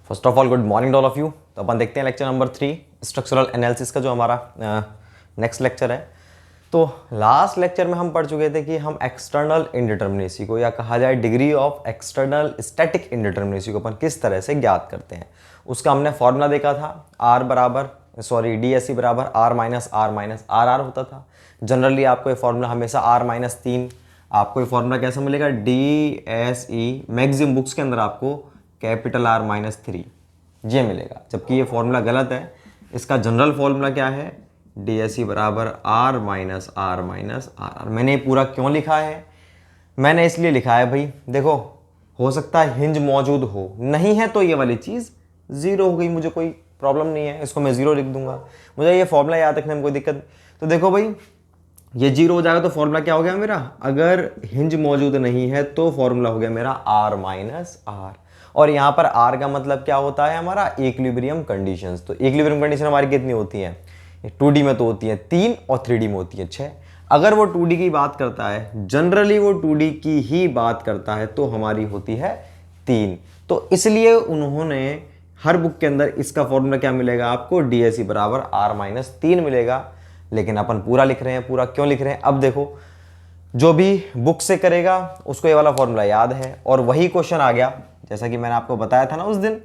First of all good morning all of you. तो अपन देखते हैं लेक्चर नंबर 3 स्ट्रक्चरल एनालिसिस का जो हमारा नेक्स्ट लेक्चर है। तो लास्ट लेक्चर में हम पढ़ चुके थे कि हम एक्सटर्नल इनडिटर्मिनेसी को या कहा जाए degree of external static indeterminacy को अपन किस तरह से ज्ञात करते हैं। उसका हमने फॉर्मूला देखा था डी एस सी बराबर आर माइनस आर आर होता था। जनरली आपको ये फॉर्मूला हमेशा R-3 आपको ये फॉर्मूला कैसा मिलेगा, D S E maximum books के अंदर आपको कैपिटल R-3 ये मिलेगा, जबकि ये फॉर्मूला गलत है। इसका जनरल फॉर्मूला क्या है, डी एस सी बराबर R-R आर। मैंने ये पूरा क्यों लिखा है, मैंने इसलिए लिखा है भाई देखो, हो सकता है हिंज मौजूद हो, नहीं है तो ये वाली चीज़ ज़ीरो हो गई, मुझे कोई प्रॉब्लम नहीं है, इसको मैं ज़ीरो लिख दूंगा, मुझे ये फॉर्मूला याद रखने में कोई दिक्कत। तो देखो भाई ये जीरो हो जाएगा तो फॉर्मूला क्या हो गया मेरा, अगर हिंज मौजूद नहीं है तो फॉर्मूला हो गया मेरा R-R। और यहाँ पर R का मतलब क्या होता है हमारा, इक्विलिब्रियम कंडीशंस। तो इक्विलिब्रियम कंडीशन हमारी कितनी होती है, 2D में तो होती है 3 और 3D में होती है 6। अगर वो 2D की बात करता है, जनरली वो 2D की ही बात करता है, तो हमारी होती है 3। तो इसलिए उन्होंने हर बुक के अंदर इसका फॉर्मूला क्या मिलेगा आपको, डी एस सी बराबर R-3 मिलेगा। लेकिन अपन पूरा लिख रहे हैं, पूरा क्यों लिख रहे हैं, अब देखो जो भी बुक से करेगा उसको ये वाला फॉर्मूला याद है और वही क्वेश्चन आ गया, जैसा कि मैंने आपको बताया था ना उस दिन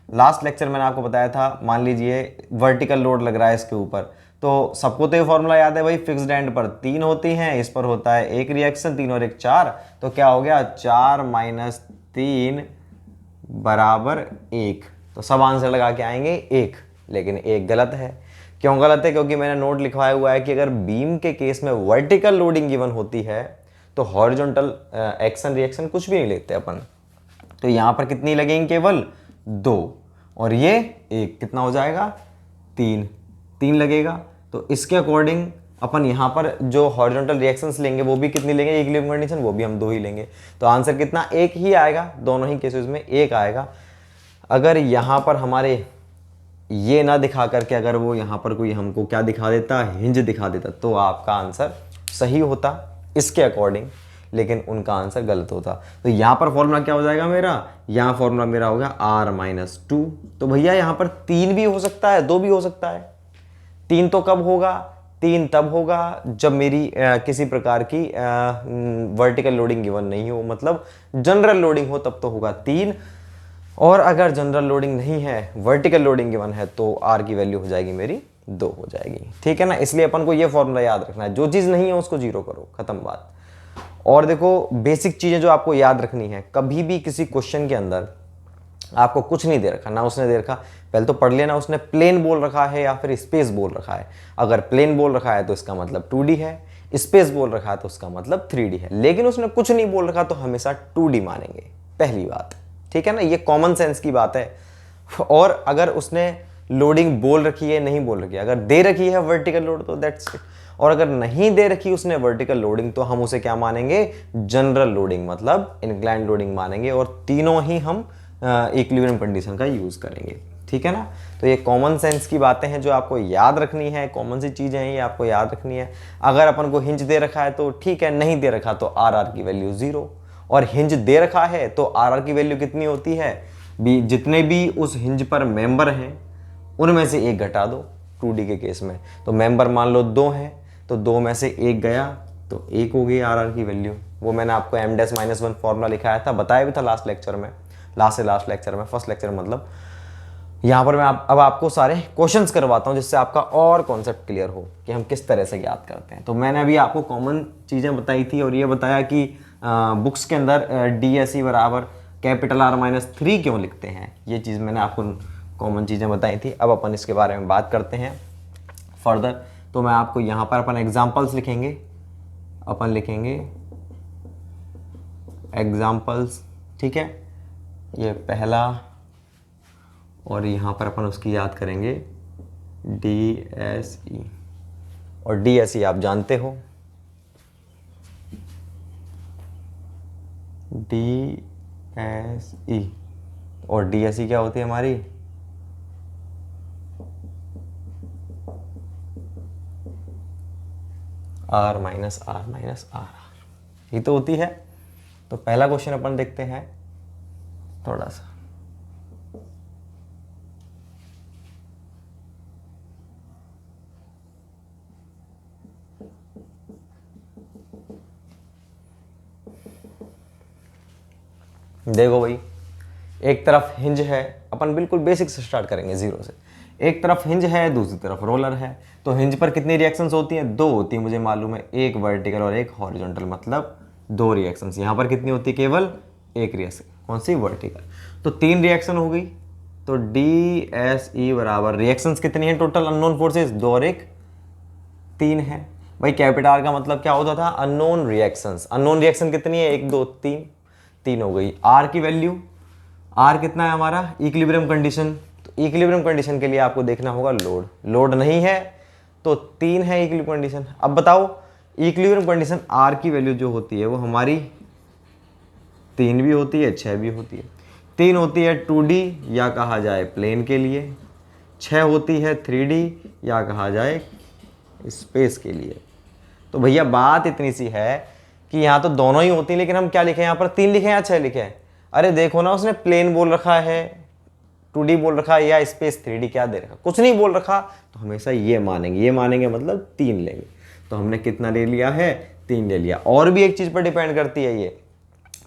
लास्ट लेक्चर मैंने आपको बताया था। मान लीजिए वर्टिकल लोड लग रहा है इसके ऊपर, तो सबको तो ये फॉर्मूला याद है भाई, फिक्स्ड एंड पर 3 होती हैं, इस पर होता है एक रिएक्शन, 3 और 1 4, तो क्या हो गया 4 - 3 बराबर 1। तो सब आंसर लगा के आएंगे 1, लेकिन 1 गलत है। क्यों गलत है, क्योंकि मैंने नोट लिखवाया हुआ है कि अगर बीम के केस में वर्टिकल लोडिंग गिवन होती है तो हॉरिजॉन्टल एक्शन रिएक्शन कुछ भी नहीं लेते अपन। तो यहाँ पर कितनी लगेंगी, केवल 2, और ये 1, कितना हो जाएगा 3 लगेगा। तो इसके अकॉर्डिंग अपन यहाँ पर जो हॉरिजॉन्टल रिएक्शंस लेंगे वो भी कितनी लेंगे, इक्विलिब्रियम कंडीशन, वो भी हम 2 ही लेंगे। तो आंसर कितना, 1 ही आएगा, दोनों ही केसेस में 1 आएगा। अगर यहाँ पर हमारे ये ना दिखा करके अगर वो यहाँ पर कोई हमको क्या दिखा देता, हिंज दिखा देता, तो आपका आंसर सही होता इसके अकॉर्डिंग, लेकिन उनका आंसर गलत होता। तो यहाँ पर फॉर्मूला क्या हो जाएगा मेरा, यहाँ फॉर्मूला मेरा हो गया R-2। तो भैया यहाँ पर 3 भी हो सकता है, 2 भी हो सकता है। 3 तो कब होगा, 3 तब होगा जब मेरी किसी प्रकार की वर्टिकल लोडिंग गिवन नहीं हो, मतलब जनरल लोडिंग हो, तब तो होगा 3। और अगर जनरल लोडिंग नहीं है, वर्टिकल लोडिंग गिवन है, तो R की वैल्यू हो जाएगी मेरी 2 हो जाएगी, ठीक है ना। इसलिए अपन को ये फॉर्मूला याद रखना है, जो चीज़ नहीं है उसको 0 करो, खत्म बात। और देखो बेसिक चीज़ें जो आपको याद रखनी है, कभी भी किसी क्वेश्चन के अंदर आपको कुछ नहीं दे रखा, ना उसने दे रखा, पहले तो पढ़ लेना उसने प्लेन बोल रखा है या फिर स्पेस बोल रखा है। अगर प्लेन बोल रखा है तो इसका मतलब 2D है, स्पेस बोल रखा है तो उसका मतलब 3D है, लेकिन उसने कुछ नहीं बोल रखा तो हमेशा 2D मानेंगे, पहली बात, ठीक है ना। ये कॉमन सेंस की बात है। और अगर उसने लोडिंग बोल रखी है, नहीं बोल रखी है, अगर दे रखी है वर्टिकल लोड तो दैट्स इट, और अगर नहीं दे रखी उसने वर्टिकल लोडिंग तो हम उसे क्या मानेंगे, जनरल लोडिंग, मतलब इंक्लाइन लोडिंग मानेंगे, और तीनों ही हम इक्विलिब्रियम कंडीशन का यूज करेंगे, ठीक है ना। तो ये कॉमन सेंस की बातें हैं जो आपको याद रखनी है, कॉमन सी चीज़ें हैं ये आपको याद रखनी है। अगर अपन को हिंज दे रखा है तो ठीक है, नहीं दे रखा तो R की वैल्यू 0, और हिंज दे रखा है तो R की वैल्यू कितनी होती है, जितने भी उस हिंज पर मेंबर हैं उनमें से 1 घटा दो। 2D के केस में तो मेंबर मान लो 2 हैं, तो 2 में से 1 गया तो 1 हो गई R की वैल्यू। वो मैंने आपको M-1 फॉर्मूला लिखाया था, बताया भी था लास्ट लेक्चर में, लास्ट लेक्चर में, फर्स्ट लेक्चर मतलब। यहाँ पर मैं अब आपको सारे क्वेश्चंस करवाता हूँ जिससे आपका और कॉन्सेप्ट क्लियर हो कि हम किस तरह से याद करते हैं। तो मैंने अभी आपको कॉमन चीज़ें बताई थी और ये बताया कि बुक्स के अंदर डी एस सी बराबर कैपिटल R-3 क्यों लिखते हैं, ये चीज़ मैंने आपको कॉमन चीज़ें बताई थी। अब अपन इसके बारे में बात करते हैं फर्दर। तो मैं आपको यहाँ पर अपन एग्जाम्पल्स लिखेंगे, अपन लिखेंगे एग्जाम्पल्स, ठीक है, ये पहला, और यहाँ पर अपन उसकी याद करेंगे डी एस ई, और डी एस ई आप जानते हो, डी एस ई, और डी एस ई क्या होती है हमारी, R-R ये तो होती है। तो पहला क्वेश्चन अपन देखते हैं थोड़ा सा, देखो भाई, एक तरफ हिंज है, अपन बिल्कुल बेसिक से स्टार्ट करेंगे जीरो से। एक तरफ हिंज है, दूसरी तरफ रोलर है। तो हिंज पर कितनी रिएक्शंस होती हैं? दो होती हैं, मुझे मालूम है, एक वर्टिकल और एक हॉरिजॉन्टल, मतलब दो रिएक्शंस। यहाँ पर कितनी होती है? केवल एक रिएक्शन। कौन सी? वर्टिकल। तो तीन रिएक्शन हो गई। तो डी एस ई बराबर, रिएक्शंस कितनी है टोटल अननोन फोर्सेस? दो और एक तीन है। भाई कैपिटल आर का मतलब क्या होता था? Unknown reactions. अननोन रिएक्शन कितनी है? एक दो तीन, तीन हो गई। आर की वैल्यू, आर कितना है हमारा? Equilibrium condition. तो इक्विलिब्रियम कंडीशन के लिए आपको देखना होगा लोड। लोड नहीं है तो तीन है इक्विलिब्रियम कंडीशन। अब बताओ इक्विलिब्रियम कंडीशन आर की वैल्यू जो होती है वो हमारी तीन भी होती है, छः भी होती है। तीन होती है 2D या कहा जाए प्लेन के लिए, छः होती है 3D या कहा जाए स्पेस के लिए। तो भैया बात इतनी सी है कि यहाँ तो दोनों ही होती हैं, लेकिन हम क्या लिखे हैं यहाँ पर? तीन लिखे हैं या छः लिखे हैं? अरे देखो ना, उसने प्लेन बोल रखा है, 2D बोल रखा है, या स्पेस 3D, क्या दे रखा? कुछ नहीं बोल रखा। तो हमेशा ये मानेंगे, ये मानेंगे मतलब तीन लेंगे। तो हमने कितना ले लिया है? तीन ले लिया। और भी एक चीज़ पर डिपेंड करती है ये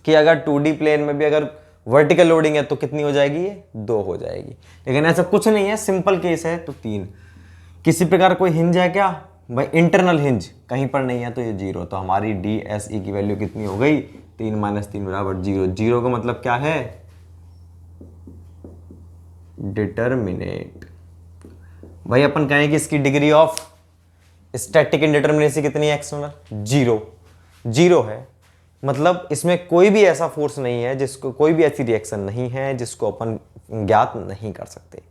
कि अगर 2D प्लेन में भी अगर वर्टिकल लोडिंग है तो कितनी हो जाएगी? ये दो हो जाएगी। लेकिन ऐसा कुछ नहीं है, सिंपल केस है तो तीन। किसी प्रकार कोई हिंज है क्या? भाई इंटरनल हिंज कहीं पर नहीं है तो ये जीरो। तो हमारी डी एस ई की वैल्यू कितनी हो गई? तीन माइनस तीन बराबर जीरो। जीरो का मतलब क्या है? डिटर्मिनेट। भाई अपन कहें कि इसकी डिग्री ऑफ स्टैटिक इंडिटर्मिनेसी कितनी है? External zero. जीरो है मतलब इसमें कोई भी ऐसा फोर्स नहीं है जिसको, कोई भी ऐसी रिएक्शन नहीं है जिसको अपन ज्ञात नहीं कर सकते।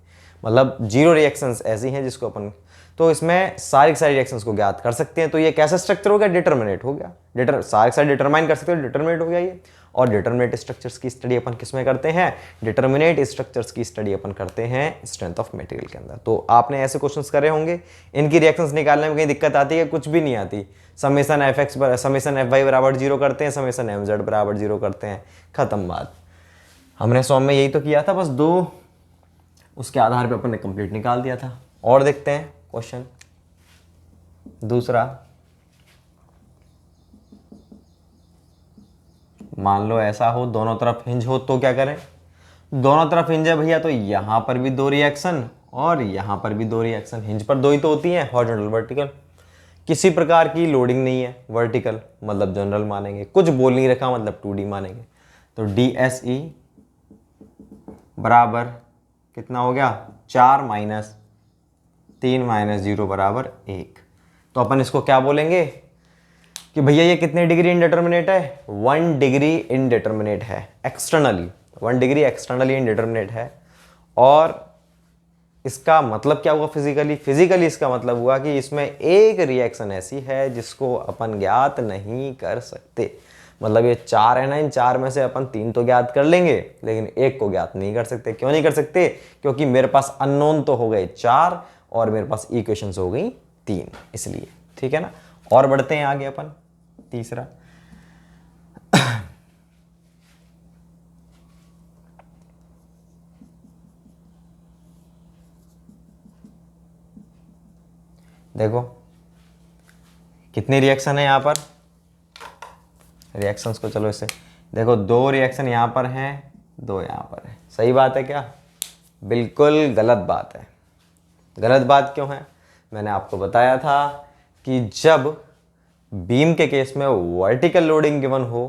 मतलब जीरो रिएक्शंस ऐसी हैं जिसको अपन, तो इसमें सारी रिएक्शंस को ज्ञात कर सकते हैं। तो ये कैसा स्ट्रक्चर हो गया? डिटर्मिनेट हो गया। सारे डिटरमाइन कर सकते हो, डिटर्मिनेट हो गया ये। और डिटर्मिनेट स्ट्रक्चर्स की स्टडी अपन किस में करते हैं? डिटर्मिनेट स्ट्रक्चर्स की स्टडी अपन करते हैं स्ट्रेंथ ऑफ मटेरियल के अंदर। तो आपने ऐसे क्वेश्चंस करे होंगे, इनकी रिएक्शंस निकालने में कहीं दिक्कत आती है? कुछ भी नहीं आती। Summation F X summation F Y बराबर जीरो करते हैं, समेसन एम जेड बराबर जीरो करते हैं, खत्म बात। हमने सॉम में यही तो किया था, बस दो उसके आधार पे अपन ने कंप्लीट निकाल दिया था। और देखते हैं क्वेश्चन दूसरा। मान लो ऐसा हो, दोनों तरफ हिंज हो तो क्या करें? दोनों तरफ हिंज है भैया, तो यहां पर भी दो रिएक्शन और यहां पर भी दो रिएक्शन। हिंज पर दो ही तो होती हैं, हॉरिजॉन्टल वर्टिकल। किसी प्रकार की लोडिंग नहीं है, वर्टिकल मतलब जनरल मानेंगे। कुछ बोल नहीं रखा मतलब 2D मानेंगे। तो डी एस ई बराबर कितना हो गया? 4 माइनस 3 माइनस 0 बराबर 1। तो अपन इसको क्या बोलेंगे कि भैया ये कितने डिग्री इनडिटर्मिनेट है? 1 डिग्री इनडिटर्मिनेट है एक्सटर्नली, 1 डिग्री एक्सटर्नली इनडिटर्मिनेट है। और इसका मतलब क्या हुआ फिजिकली? फिजिकली इसका मतलब हुआ कि इसमें एक रिएक्शन ऐसी है जिसको अपन ज्ञात नहीं कर सकते। मतलब ये चार है ना, इन चार में से अपन तीन तो ज्ञात कर लेंगे लेकिन एक को ज्ञात नहीं कर सकते। क्यों नहीं कर सकते? क्योंकि मेरे पास अननोन तो हो गए चार और मेरे पास इक्वेशंस हो गई तीन, इसलिए। ठीक है ना। और बढ़ते हैं आगे अपन तीसरा। देखो कितनी रिएक्शन है यहां पर? रिएक्शंस को चलो इसे देखो, दो रिएक्शन यहां पर हैं, दो यहां पर है। सही बात है क्या? बिल्कुल गलत बात है। गलत बात क्यों है? मैंने आपको बताया था कि जब बीम के केस में वर्टिकल लोडिंग गिवन हो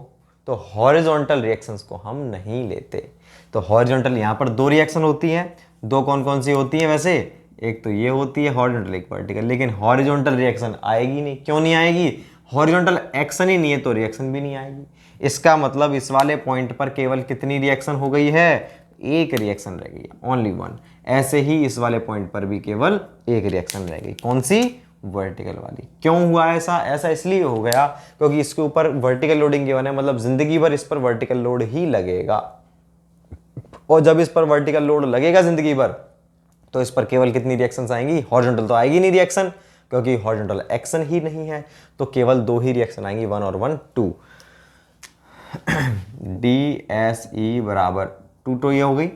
तो हॉरिजॉन्टल रिएक्शंस को हम नहीं लेते। तो हॉरिजॉन्टल यहां पर दो रिएक्शन होती हैं। दो कौन कौन सी होती हैं वैसे? एक तो ये होती है हॉरिजॉन्टल, एक वर्टिकल। लेकिन हॉरिजॉन्टल रिएक्शन आएगी नहीं। क्यों नहीं आएगी? हॉरिजॉन्टल एक्शन ही नहीं है तो रिएक्शन भी नहीं आएगी। इसका मतलब इस वाले पॉइंट पर केवल कितनी रिएक्शन हो गई है? एक रिएक्शन रह गई, ओनली वन। ऐसे ही इस वाले पॉइंट पर भी केवल एक रिएक्शन रह गई। कौन सी? वर्टिकल वाली। क्यों हुआ ऐसा? ऐसा इसलिए हो गया क्योंकि इसके ऊपर वर्टिकल लोडिंग गिवन है, मतलब जिंदगी भर इस पर वर्टिकल लोड ही लगेगा। और जब इस पर वर्टिकल लोड लगेगा जिंदगी भर तो इस पर केवल कितनी रिएक्शंस आएंगी? हॉरिजॉन्टल तो आएगी नहीं रिएक्शन, क्योंकि हॉरिजॉन्टल एक्शन ही नहीं है। तो केवल दो ही रिएक्शन आएंगी, 1 और 1 2। डी एस ई बराबर 2 तो ये हो गई,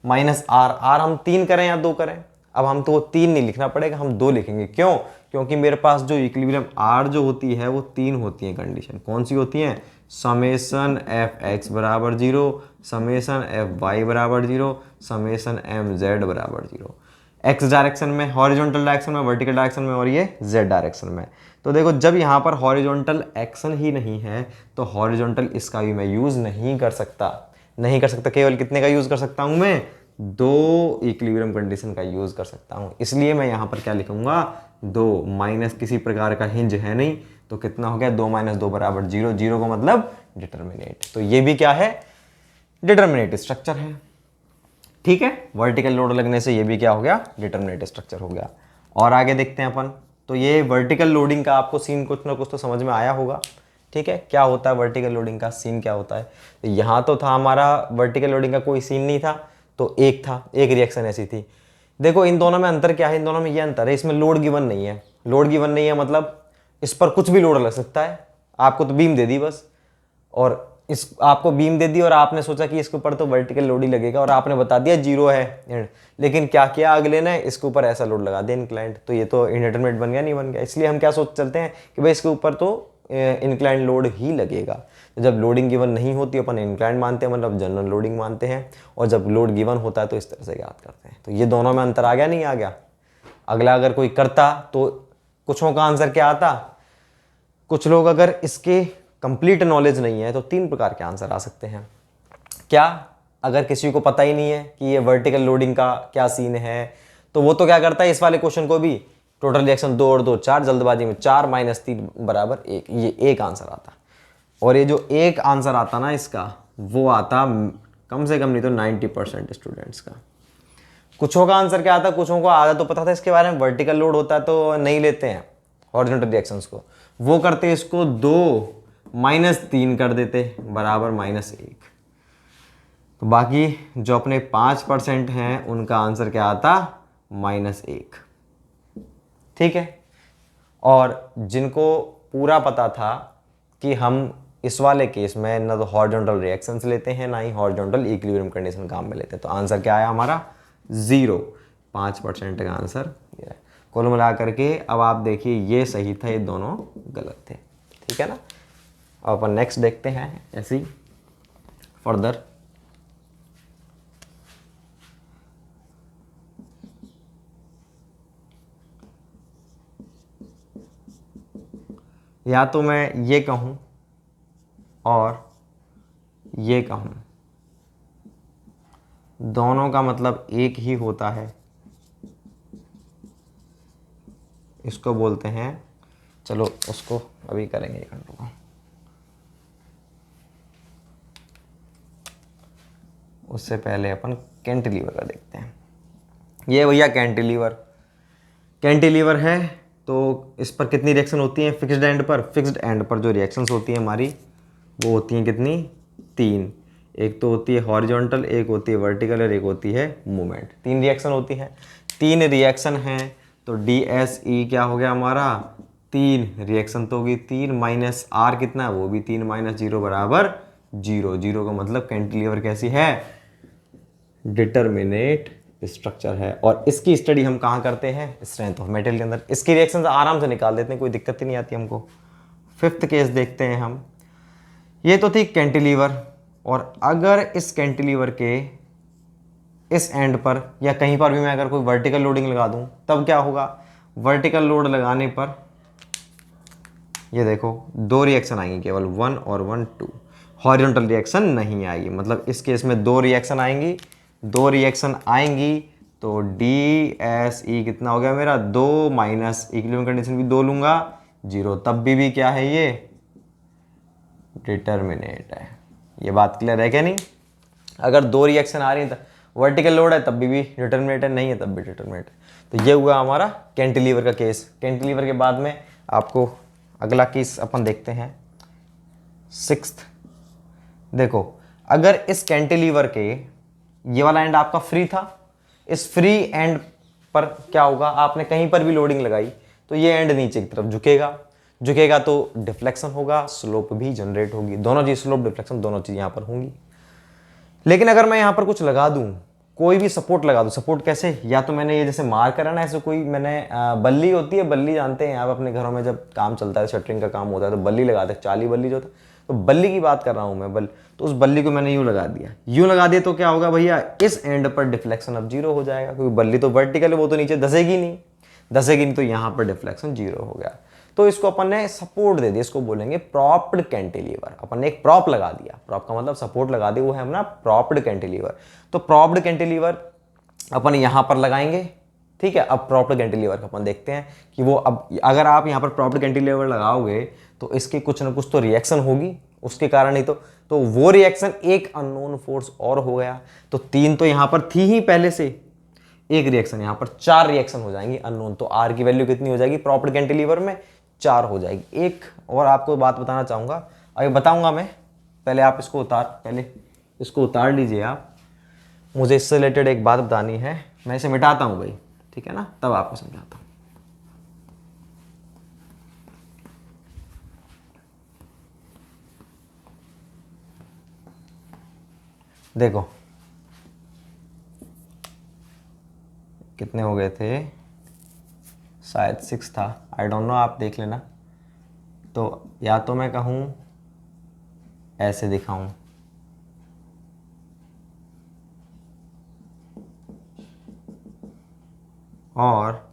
माइनस आर। आर हम 3 करें या 2 करें? अब हम तो 3 नहीं लिखना पड़ेगा, हम 2 लिखेंगे। क्यों? क्योंकि मेरे पास जो इक्विलिब्रियम आर जो होती है वो 3 होती है कंडीशन। कौन सी होती हैं? समेसन एफ एक्स बराबर 0, समेसन एफ वाई बराबर 0, समेसन एम जेड बराबर 0। एक्स डायरेक्शन में, हॉरिजॉन्टल डायरेक्शन में, वर्टिकल डायरेक्शन में, और ये जेड डायरेक्शन में। तो देखो जब यहाँ पर हॉरिजॉन्टल एक्शन ही नहीं है तो हॉरिजॉन्टल इसका भी मैं यूज़ नहीं कर सकता। नहीं कर सकता, केवल कितने का यूज़ कर सकता हूँ मैं? 2 इक्विलिब्रियम कंडीशन का यूज़ कर सकता हूँ। इसलिए मैं यहाँ पर क्या लिखूंगा? 2 माइनस किसी प्रकार का हिंज है नहीं, तो कितना हो गया? 2 माइनस 2 बराबर 0। 0 का मतलब डिटर्मिनेट। तो ये भी क्या है? डिटर्मिनेट स्ट्रक्चर है। ठीक है, वर्टिकल लोड लगने से ये भी क्या हो गया? डिटर्मिनेट स्ट्रक्चर हो गया। और आगे देखते हैं अपन। तो ये वर्टिकल लोडिंग का आपको सीन कुछ ना कुछ तो समझ में आया होगा। ठीक है, क्या होता है वर्टिकल लोडिंग का सीन, क्या होता है? तो यहाँ तो था हमारा वर्टिकल लोडिंग का कोई सीन नहीं था, तो एक था, एक रिएक्शन ऐसी थी। देखो इन दोनों में अंतर क्या है? इन दोनों में ये अंतर है, इसमें लोड गिवन नहीं है। लोड गिवन नहीं है मतलब इस पर कुछ भी लोड लग सकता है। आपको तो बीम दे दी बस, और इस आपको बीम दे दी और आपने सोचा कि इसके ऊपर तो वर्टिकल लोड ही लगेगा, और आपने बता दिया 0 है। लेकिन क्या किया अगले ने? इसके ऊपर ऐसा लोड लगा दिया इंक्लाइंड, तो ये तो इंडिटरमिनेट बन गया, नहीं बन गया। इसलिए हम क्या सोच चलते हैं कि भाई इसके ऊपर तो इंक्लाइंड लोड ही लगेगा। तो जब लोडिंग गिवन नहीं होती अपन इंक्लाइंड मानते हैं, मतलब जनरल लोडिंग मानते हैं, और जब लोड गिवन होता है तो इस तरह से याद करते हैं। तो ये दोनों में अंतर आ गया, नहीं आ गया? अगला अगर कोई करता तो कुछों का आंसर क्या आता? कुछ लोग अगर इसके कंप्लीट नॉलेज नहीं है तो 3 प्रकार के आंसर आ सकते हैं। क्या? अगर किसी को पता ही नहीं है कि ये वर्टिकल लोडिंग का क्या सीन है, तो वो तो क्या करता है, इस वाले क्वेश्चन को भी टोटल रिएक्शन 2 और 2 4, जल्दबाजी में 4 माइनस 3 बराबर 1, ये एक आंसर आता। और ये जो एक आंसर आता ना इसका, वो आता कम से कम नहीं तो 90% स्टूडेंट्स का। कुछों का आंसर क्या आता? कुछों को आधा तो पता था इसके बारे में, वर्टिकल लोड होता है तो नहीं लेते हैं हॉरिजॉन्टल रिएक्शंस को, वो करते इसको 2 माइनस 3 कर देते बराबर -1। तो बाकी जो अपने 5% हैं उनका आंसर क्या आता? -1। ठीक है, और जिनको पूरा पता था कि हम इस वाले केस में ना तो हॉरिजॉन्टल रिएक्शंस लेते हैं ना ही हॉरिजॉन्टल इक्विलिब्रियम कंडीशन काम में लेते हैं, तो आंसर क्या आया हमारा? 0। 5% का आंसर ये है। कुल मिला करके अब आप देखिए ये सही था, ये दोनों गलत थे। ठीक है ना? अब अपन नेक्स्ट देखते हैं ऐसे ही फर्दर। या तो मैं ये कहूं और ये कहूं, दोनों का मतलब एक ही होता है, इसको बोलते हैं, चलो उसको अभी करेंगे एक घंटों का। उससे पहले अपन कैंटिलीवर का देखते हैं। ये भैया कैंटिलीवर, कैंटिलीवर है तो इस पर कितनी रिएक्शन होती है? फिक्स्ड एंड पर। फिक्स्ड एंड पर जो रिएक्शंस होती हैं हमारी वो होती हैं कितनी? 3। एक तो होती है हॉरिजॉन्टल, एक होती है वर्टिकल, और एक होती है मूवमेंट। 3 रिएक्शन होती हैं। 3 रिएक्शन हैं तो DSE क्या हो गया हमारा? 3 रिएक्शन तो होगी 3 माइनस आर कितना है? वो भी 3 माइनस 0 बराबर 0। 0 का मतलब कैंटिलीवर कैसी है? डिटर्मिनेट स्ट्रक्चर है। और इसकी स्टडी हम कहाँ करते हैं? स्ट्रेंथ ऑफ मेटल के अंदर। इसकी रिएक्शन आराम से निकाल देते हैं, कोई दिक्कत ही नहीं आती हमको। 5th केस देखते हैं हम। ये तो थी कैंटिलीवर, और अगर इस कैंटिलीवर के इस एंड पर या कहीं पर भी मैं अगर कोई वर्टिकल लोडिंग लगा दूं तब क्या होगा? वर्टिकल लोड लगाने पर ये देखो 2 रिएक्शन आएंगी, केवल 1 और 1 2। हॉरिजॉन्टल रिएक्शन नहीं आएगी, मतलब इस केस में 2 रिएक्शन आएंगी। 2 रिएक्शन आएंगी तो DSE कितना हो गया मेरा? 2 माइनस इक्विलिब्रियम कंडीशन भी 2 लूंगा 0, तब भी क्या है? ये डिटर्मिनेट है। ये बात क्लियर है क्या नहीं? अगर 2 रिएक्शन आ रही है तो वर्टिकल लोड है तब भी डिटर्मिनेट है, नहीं है तब भी डिटर्मिनेट है। तो ये हुआ हमारा कैंटिलीवर का केस। कैंटिलीवर के बाद में आपको अगला केस अपन देखते हैं 6th। देखो अगर इस कैंटिलीवर के ये वाला एंड आपका फ्री था, इस फ्री एंड पर क्या होगा? आपने कहीं पर भी लोडिंग लगाई तो ये एंड नीचे की तरफ झुकेगा। झुकेगा तो डिफ्लेक्शन होगा, स्लोप भी जनरेट होगी। दोनों चीज, स्लोप डिफ्लेक्शन दोनों चीज यहां पर होंगी। लेकिन अगर मैं यहां पर कुछ लगा दूं, कोई भी सपोर्ट लगा दूं, सपोर्ट कैसे? या तो मैंने ये जैसे मार करा ना, ऐसे कोई मैंने बल्ली होती है, बल्ली जानते हैं आप अपने घरों में जब काम चलता है, शटरिंग का काम होता है तो बल्ली लगाते हैं, चाली बल्ली जो होता है, तो बल्ली की बात कर रहा हूँ मैं, तो उस बल्ली को मैंने यूँ लगा दिया, यूँ लगा दिया तो क्या होगा भैया, इस एंड पर डिफ्लेक्शन अब 0 हो जाएगा, क्योंकि बल्ली तो वर्टिकल है, वो तो नीचे धसेगी नहीं, तो यहाँ पर डिफ्लेक्शन 0 हो गया। तो इसको अपन ने सपोर्ट दे दिया, इसको बोलेंगे प्रॉप्ड कैंटिलीवर। अपन ने एक प्रॉप लगा दिया, प्रॉप का मतलब सपोर्ट लगा दी, वो है अपना प्रॉप्ड कैंटिलीवर। तो प्रॉप्ड कैंटिलीवर अपन यहाँ पर लगाएंगे, ठीक है। अब प्रॉप्ड कैंटिलीवर का अपन देखते हैं कि वो, अब अगर आप यहाँ पर प्रॉप्ड कैंटिलीवर लगाओगे तो इसकी कुछ ना कुछ तो रिएक्शन होगी, उसके कारण ही तो वो रिएक्शन एक अननोन फोर्स और हो गया। तो 3 तो यहाँ पर थी ही पहले से, एक रिएक्शन यहाँ पर 4 रिएक्शन हो जाएंगी अननोन। तो आर की वैल्यू कितनी हो जाएगी प्रॉप्ड कैंटिलीवर में, 4 हो जाएगी। एक और आपको बात बताना चाहूँगा, अभी बताऊँगा मैं, पहले आप इसको उतार लीजिए आप। मुझे इससे रिलेटेड एक बात बतानी है, मैं इसे मिटाता हूँ भाई, ठीक है ना, तब आपको समझाता हूँ। देखो कितने हो गए थे, शायद 6 था, आई डोंट नो, आप देख लेना। तो या तो मैं कहूँ ऐसे दिखाऊं, और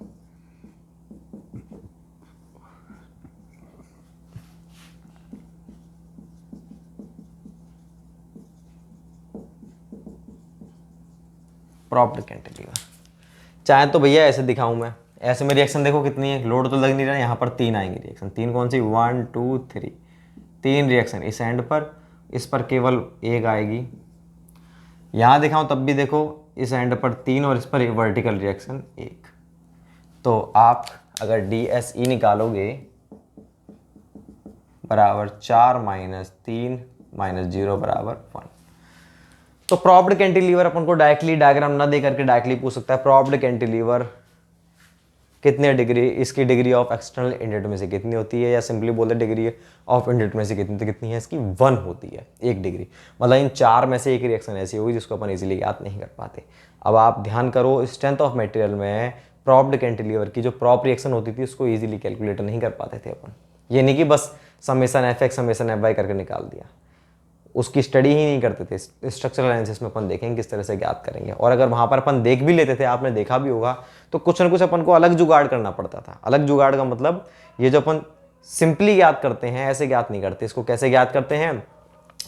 प्रॉप्ड कैंटिलीवर, चाहे तो भैया ऐसे दिखाऊं मैं, ऐसे में रिएक्शन देखो कितनी है, लोड तो लग नहीं रहा, यहाँ पर 3 आएंगी रिएक्शन। 3 कौन सी, 1 2 3, 3 रिएक्शन इस एंड पर, इस पर केवल 1 आएगी। यहाँ दिखाऊं तब भी देखो, इस एंड पर 3 और इस पर वर्टिकल रिएक्शन 1। तो आप अगर DSE निकालोगे बराबर 4 - 3 - 0 बराबर 1। तो प्रॉप्ड कैंटिलीवर अपन को डायरेक्टली डायग्राम ना दे करके डायरेक्टली पूछ सकता है, प्रॉप्ड कैंटिलीवर कितने डिग्री, इसकी डिग्री ऑफ एक्सटर्नल इंडिटर्मिनेसी कितनी होती है, या सिंपली बोल दे डिग्री ऑफ इंडिटर्मिनेसी कितनी है, इसकी 1 होती है, 1 डिग्री। मतलब इन 4 में से एक रिएक्शन ऐसी होगी जिसको अपन इजीली याद नहीं कर पाते। अब आप ध्यान करो, स्ट्रेंथ ऑफ मटेरियल में प्रॉप्ड कैंटिलीवर की जो प्रॉप रिएक्शन होती थी उसको इजीली कैलकुलेट नहीं कर पाते थे अपन। ये नहीं कि बस समेशन FX समेशन FY करके निकाल दिया, उसकी स्टडी ही नहीं करते थे। स्ट्रक्चरल एनालिसिस में अपन देखेंगे किस तरह से ज्ञात करेंगे, और अगर वहाँ पर अपन देख भी लेते थे, आपने देखा भी होगा, तो कुछ ना कुछ अपन को अलग जुगाड़ करना पड़ता था। अलग जुगाड़ का मतलब ये जो अपन सिंपली ज्ञात करते हैं ऐसे ज्ञात नहीं करते। इसको कैसे ज्ञात करते हैं,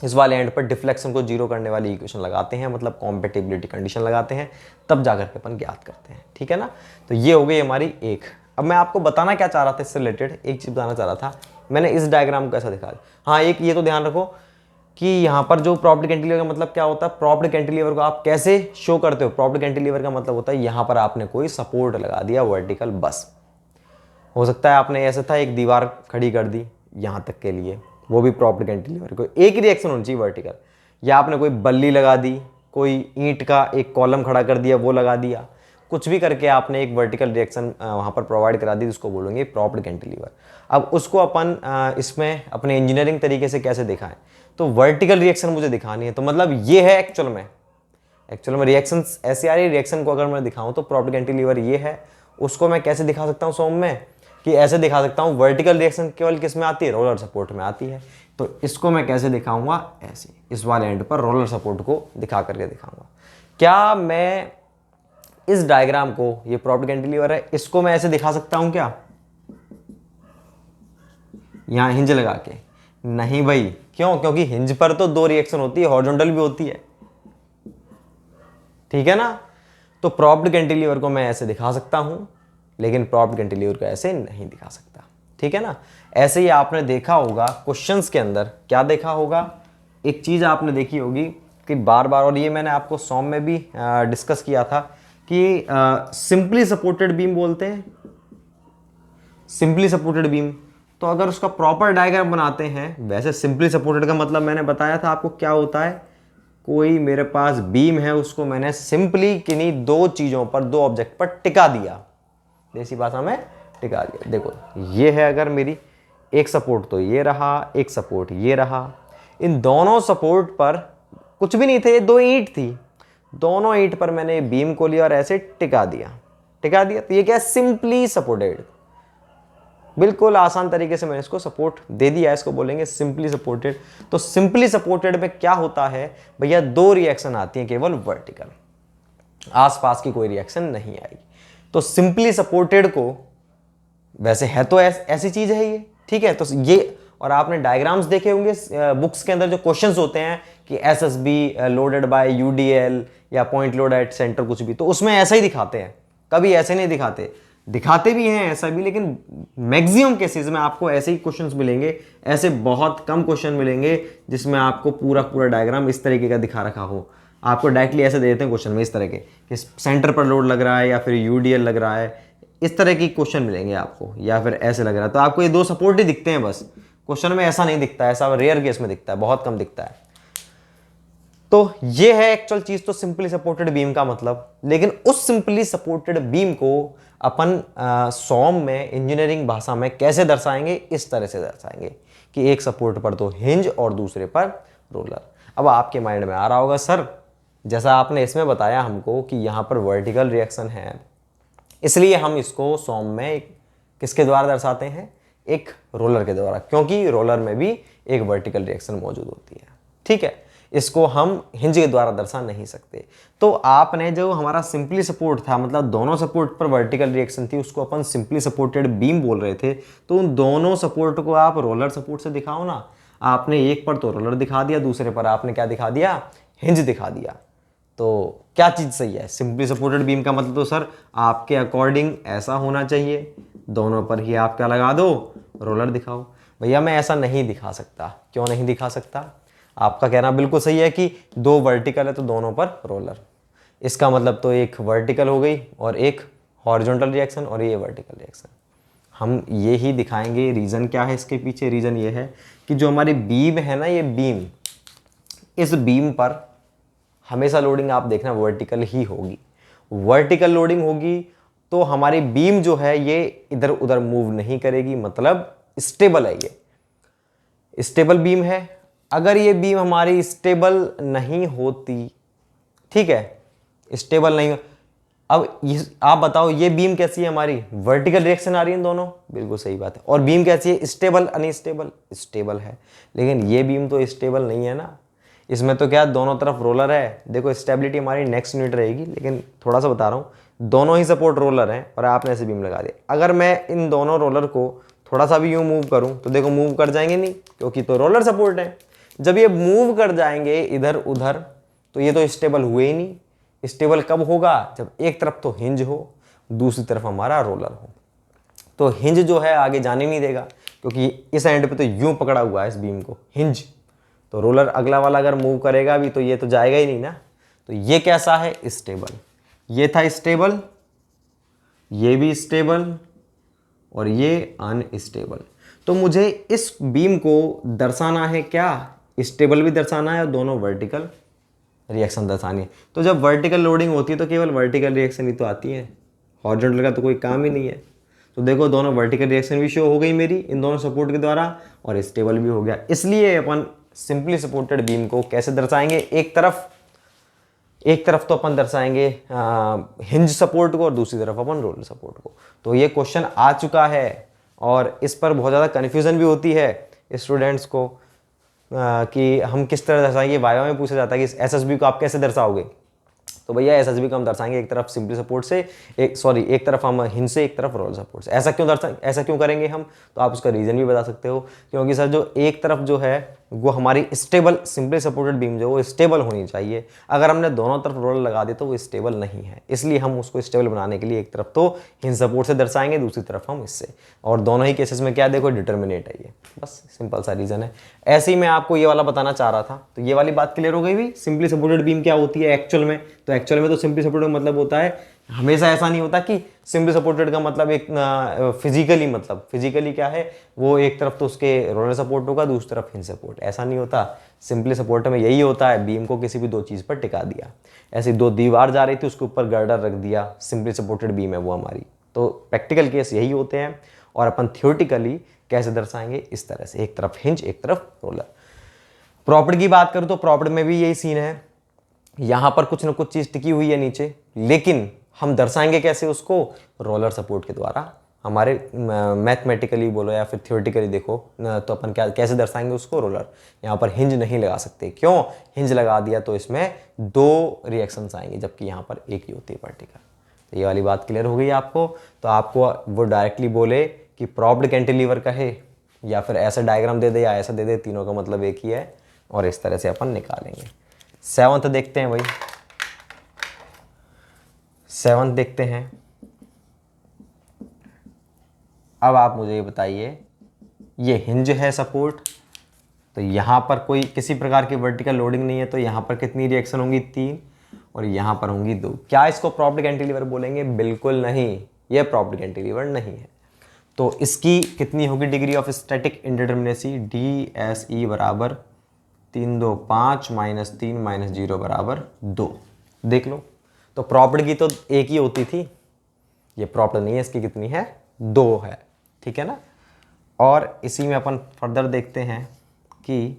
इस वाले एंड पर डिफ्लेक्शन को 0 करने वाली इक्वेशन लगाते हैं, मतलब कॉम्पेटिबिलिटी कंडीशन लगाते हैं, तब जाकर के अपन ज्ञात करते हैं, ठीक है ना। तो ये हो गई हमारी एक। अब मैं आपको बताना क्या चाह रहा था, इससे रिलेटेड एक चीज़ बताना चाह रहा था, मैंने इस डायग्राम को ऐसा दिखा दिया। हाँ, एक ये तो ध्यान रखो कि यहाँ पर जो प्रॉप्ड कैंटिलीवर का मतलब क्या होता है, प्रॉप्ड कैंटिलीवर को आप कैसे शो करते हो। प्रॉप्ड कैंटिलीवर का मतलब होता है यहाँ पर आपने कोई सपोर्ट लगा दिया वर्टिकल, बस। हो सकता है आपने ऐसा था एक दीवार खड़ी कर दी यहाँ तक के लिए, वो भी प्रॉप्ड कैंटिलीवर को एक ही रिएक्शन होनी चाहिए वर्टिकल, या आपने कोई बल्ली लगा दी, कोई ईंट का एक कॉलम खड़ा कर दिया वो लगा दिया, कुछ भी करके आपने एक वर्टिकल रिएक्शन वहाँ पर प्रोवाइड करा दी, जिसको बोलेंगे प्रॉप्ड कैंटिलीवर। अब उसको अपन इसमें अपने इंजीनियरिंग तरीके से कैसे दिखाएं, तो वर्टिकल रिएक्शन मुझे दिखानी है, तो मतलब ये है एक्चुअल में रिएक्शन ऐसे आ रही है। रिएक्शन को अगर मैं दिखाऊं तो प्रॉप्ड कैंटिलीवर ये है, उसको मैं कैसे दिखा सकता हूँ सोम में, कि ऐसे दिखा सकता हूँ। वर्टिकल रिएक्शन केवल किस में आती है, रोलर सपोर्ट में आती है। तो इसको मैं कैसे दिखाऊंगा, ऐसे इस वाले एंड पर रोलर सपोर्ट को दिखा करके दिखाऊंगा। क्या मैं इस डायग्राम को, ये प्रॉप्ड कैंटिलीवर है, इसको मैं ऐसे दिखा सकता हूं क्या, यहां हिंज लगा के? नहीं भाई, क्यों? क्योंकि हिंज पर तो 2 रिएक्शन होती है, हॉरिजॉन्टल भी होती है, ठीक है ना। तो प्रॉप्ड कैंटिलीवर को मैं ऐसे दिखा सकता हूं, लेकिन प्रॉप्ड कैंटिलीवर को ऐसे नहीं दिखा सकता, ठीक है ना। ऐसे ही आपने देखा होगा क्वेश्चंस के अंदर, क्या देखा होगा, एक चीज आपने देखी होगी कि बार बार, और ये मैंने आपको सॉम में भी डिस्कस किया था, कि सिंपली सपोर्टेड बीम बोलते हैं, सिंपली सपोर्टेड बीम। तो अगर उसका प्रॉपर डायग्राम बनाते हैं, वैसे सिंपली सपोर्टेड का मतलब मैंने बताया था आपको क्या होता है, कोई मेरे पास बीम है, उसको मैंने सिंपली किन्हीं 2 चीज़ों पर, 2 ऑब्जेक्ट पर टिका दिया, देसी भाषा में टिका दिया। देखो ये है अगर मेरी एक सपोर्ट, तो ये रहा, एक सपोर्ट ये रहा, इन दोनों सपोर्ट पर कुछ भी नहीं थे, ये 2 ईंट थी, दोनों ईंट पर मैंने बीम को लिया और ऐसे टिका दिया। तो ये क्या है, सिंपली सपोर्टेड। बिल्कुल आसान तरीके से मैंने इसको सपोर्ट दे दिया है, इसको बोलेंगे सिंपली सपोर्टेड। तो सिंपली सपोर्टेड में क्या होता है भैया, दो रिएक्शन आती हैं केवल वर्टिकल, आसपास की कोई रिएक्शन नहीं आई। तो सिंपली सपोर्टेड को, वैसे है तो ऐसी चीज है ये, ठीक है। तो ये, और आपने डायग्राम्स देखे होंगे बुक्स के अंदर जो क्वेश्चंस होते हैं कि एसएसबी लोडेड बाय यूडीएल या पॉइंट लोड एट सेंटर कुछ भी, तो उसमें ऐसा ही दिखाते हैं, कभी ऐसे नहीं दिखाते, दिखाते भी हैं ऐसा भी, लेकिन मैक्सिमम केसेस में आपको ऐसे ही क्वेश्चंस मिलेंगे। ऐसे बहुत कम क्वेश्चन मिलेंगे जिसमें आपको पूरा पूरा डायग्राम इस तरीके का दिखा रखा हो। आपको डायरेक्टली ऐसे दे देते हैं क्वेश्चन में इस तरह के कि सेंटर पर लोड लग रहा है या फिर यूडीएल लग रहा है, इस तरह की क्वेश्चन मिलेंगे आपको, या फिर ऐसे लग रहा है। तो आपको ये दो सपोर्ट ही दिखते हैं बस, क्वेश्चन में ऐसा नहीं दिखता है, ऐसा रेयर केस में दिखता है, बहुत कम दिखता है। तो ये है एक्चुअल चीज, तो सिंपली सपोर्टेड बीम का मतलब। लेकिन उस सिंपली सपोर्टेड बीम को अपन सॉम में, इंजीनियरिंग भाषा में कैसे दर्शाएंगे, इस तरह से दर्शाएंगे कि एक सपोर्ट पर तो हिंज और दूसरे पर रोलर। अब आपके माइंड में आ रहा होगा सर, जैसा आपने इसमें बताया हमको कि यहाँ पर वर्टिकल रिएक्शन है, इसलिए हम इसको सॉम में किसके द्वारा दर्शाते हैं, एक रोलर के द्वारा, क्योंकि रोलर में भी एक वर्टिकल रिएक्शन मौजूद होती है, ठीक है। इसको हम हिंज के द्वारा दर्शा नहीं सकते। तो आपने जो हमारा सिंपली सपोर्ट था, मतलब दोनों सपोर्ट पर वर्टिकल रिएक्शन थी, उसको अपन सिंपली सपोर्टेड बीम बोल रहे थे। तो उन दोनों सपोर्ट को आप रोलर सपोर्ट से दिखाओ ना। आपने एक पर तो रोलर दिखा दिया, दूसरे पर आपने क्या दिखा दिया, हिंज दिखा दिया। तो क्या चीज़ सही है, सिंपली सपोर्टेड बीम का मतलब तो सर आपके अकॉर्डिंग ऐसा होना चाहिए, दोनों पर ही आप क्या लगा दो, रोलर दिखाओ। भैया मैं ऐसा नहीं दिखा सकता, क्यों नहीं दिखा सकता, आपका कहना बिल्कुल सही है कि दो वर्टिकल है तो दोनों पर रोलर, इसका मतलब तो एक वर्टिकल हो गई और एक हॉरिजॉन्टल रिएक्शन, और ये वर्टिकल रिएक्शन। हम ये ही दिखाएंगे। रीज़न क्या है इसके पीछे, रीज़न ये है कि जो हमारी बीम है ना, ये बीम, इस बीम पर हमेशा लोडिंग आप देखना वर्टिकल ही होगी। वर्टिकल लोडिंग होगी तो हमारी बीम जो है ये इधर उधर मूव नहीं करेगी, मतलब स्टेबल है, ये स्टेबल बीम है। अगर ये बीम हमारी स्टेबल नहीं होती, ठीक है, स्टेबल नहीं, अब आप बताओ ये बीम कैसी है हमारी, वर्टिकल रिएक्शन आ रही है दोनों, बिल्कुल सही बात है। और बीम कैसी है, स्टेबल अनस्टेबल, स्टेबल है। लेकिन ये बीम तो स्टेबल नहीं है ना, इसमें तो क्या दोनों तरफ रोलर है। देखो स्टेबिलिटी हमारी नेक्स्ट यूनिट रहेगी, लेकिन थोड़ा सा बता रहा हूँ, दोनों ही सपोर्ट रोलर हैं और आपने ऐसे बीम लगा दिया। अगर मैं इन दोनों रोलर को थोड़ा सा भी यूँ मूव करूँ तो देखो मूव कर जाएंगे नहीं, क्योंकि तो रोलर सपोर्ट है। जब ये मूव कर जाएंगे इधर उधर तो ये तो स्टेबल हुए ही नहीं। स्टेबल कब होगा, जब एक तरफ तो हिंज हो, दूसरी तरफ हमारा रोलर हो। तो हिंज जो है आगे जाने नहीं देगा, क्योंकि इस एंड पे तो यूं पकड़ा हुआ है इस बीम को हिंज, तो रोलर अगला वाला अगर मूव करेगा भी तो ये तो जाएगा ही नहीं ना। तो ये कैसा है, स्टेबल, ये था स्टेबल, ये भी स्टेबल और ये अनस्टेबल। तो मुझे इस बीम को दर्शाना है क्या, स्टेबल भी दर्शाना है और दोनों वर्टिकल रिएक्शन दर्शानी है। तो जब वर्टिकल लोडिंग होती है तो केवल वर्टिकल रिएक्शन ही तो आती है, हॉरिजॉन्टल का तो कोई काम ही नहीं है। तो देखो दोनों वर्टिकल रिएक्शन भी शो हो गई मेरी इन दोनों सपोर्ट के द्वारा, और स्टेबल भी हो गया। इसलिए अपन सिंपली सपोर्टेड बीम को कैसे दर्शाएंगे, एक तरफ तो अपन दर्शाएंगे हिंज सपोर्ट को और दूसरी तरफ अपन रोलर सपोर्ट को। तो ये क्वेश्चन आ चुका है और इस पर बहुत ज़्यादा कन्फ्यूज़न भी होती है स्टूडेंट्स को कि हम किस तरह दर्शाएंगे। वाइवा में पूछा जाता है कि एसएसबी को आप कैसे दर्शाओगे, तो भैया एसएसबी को हम दर्शाएंगे एक तरफ सिंपली सपोर्ट से, एक तरफ हम हिंज से, एक तरफ रोलर सपोर्ट से। ऐसा क्यों करेंगे हम, तो आप उसका रीज़न भी बता सकते हो। क्योंकि सर जो एक तरफ जो है वो हमारी स्टेबल, सिंपली सपोर्टेड बीम जो वो स्टेबल होनी चाहिए। अगर हमने दोनों तरफ रोलर लगा दिया तो वो स्टेबल नहीं है, इसलिए हम उसको स्टेबल बनाने के लिए एक तरफ तो हिंज सपोर्ट से दर्शाएंगे, दूसरी तरफ हम इससे। और दोनों ही केसेस में क्या देखो डिटर्मिनेट है ये, बस सिंपल सा रीज़न है। ऐसे ही मैं आपको ये वाला बताना चाह रहा था। तो ये वाली बात क्लियर हो गई भी, सिंपली सपोर्टेड बीम क्या होती है एक्चुअल में। तो एक्चुअल में तो सिंपली सपोर्टेड मतलब होता है, हमेशा ऐसा नहीं होता कि सिंपली सपोर्टेड का मतलब एक फिजिकली, मतलब फिजिकली क्या है, वो एक तरफ तो उसके रोलर सपोर्ट होगा, दूसरी तरफ हिंज सपोर्ट, ऐसा नहीं होता। सिंपली सपोर्ट में यही होता है, बीम को किसी भी दो चीज़ पर टिका दिया। ऐसी दो दीवार जा रही थी उसके ऊपर गर्डर रख दिया, सिंपली सपोर्टेड बीम है वो हमारी। तो प्रैक्टिकल केस यही होते हैं और अपन थियोरटिकली कैसे दर्शाएंगे, इस तरह से, एक तरफ हिंज एक तरफ रोलर। प्रॉपर्टी की बात करूँ तो प्रॉपर्टी में भी यही सीन है, यहाँ पर कुछ ना कुछ चीज़ टिकी हुई है नीचे, लेकिन हम दर्शाएंगे कैसे उसको, रोलर सपोर्ट के द्वारा हमारे मैथमेटिकली बोलो या फिर थियोरेटिकली देखो तो अपन क्या कैसे दर्शाएंगे उसको, रोलर। यहाँ पर हिंज नहीं लगा सकते, क्यों? हिंज लगा दिया तो इसमें 2 रिएक्शंस आएंगे, जबकि यहाँ पर एक ही होती है पार्टिकल। तो ये वाली बात क्लियर हो गई आपको। तो आपको वो डायरेक्टली बोले कि प्रॉप्ड कैंटिलीवर कहे या फिर ऐसा डायग्राम दे दे या ऐसा दे दे, तीनों का मतलब एक ही है, और इस तरह से अपन निकालेंगे। 7th देखते हैं भाई, 7th देखते हैं। अब आप मुझे ये बताइए, ये हिंज है सपोर्ट, तो यहाँ पर कोई किसी प्रकार की वर्टिकल लोडिंग नहीं है, तो यहाँ पर कितनी रिएक्शन होंगी? 3, और यहाँ पर होंगी 2। क्या इसको प्रॉप्ड कैंटिलीवर बोलेंगे? बिल्कुल नहीं, ये प्रॉप्ड कैंटिलीवर नहीं है। तो इसकी कितनी होगी degree of static indeterminacy? DSE बराबर 3 2 5 -3 -0 बराबर 2। देख लो, तो प्रॉप्ड की तो एक ही होती थी, ये प्रॉप्ड नहीं है, इसकी कितनी है? 2 है, ठीक है ना। और इसी में अपन फर्दर देखते हैं कि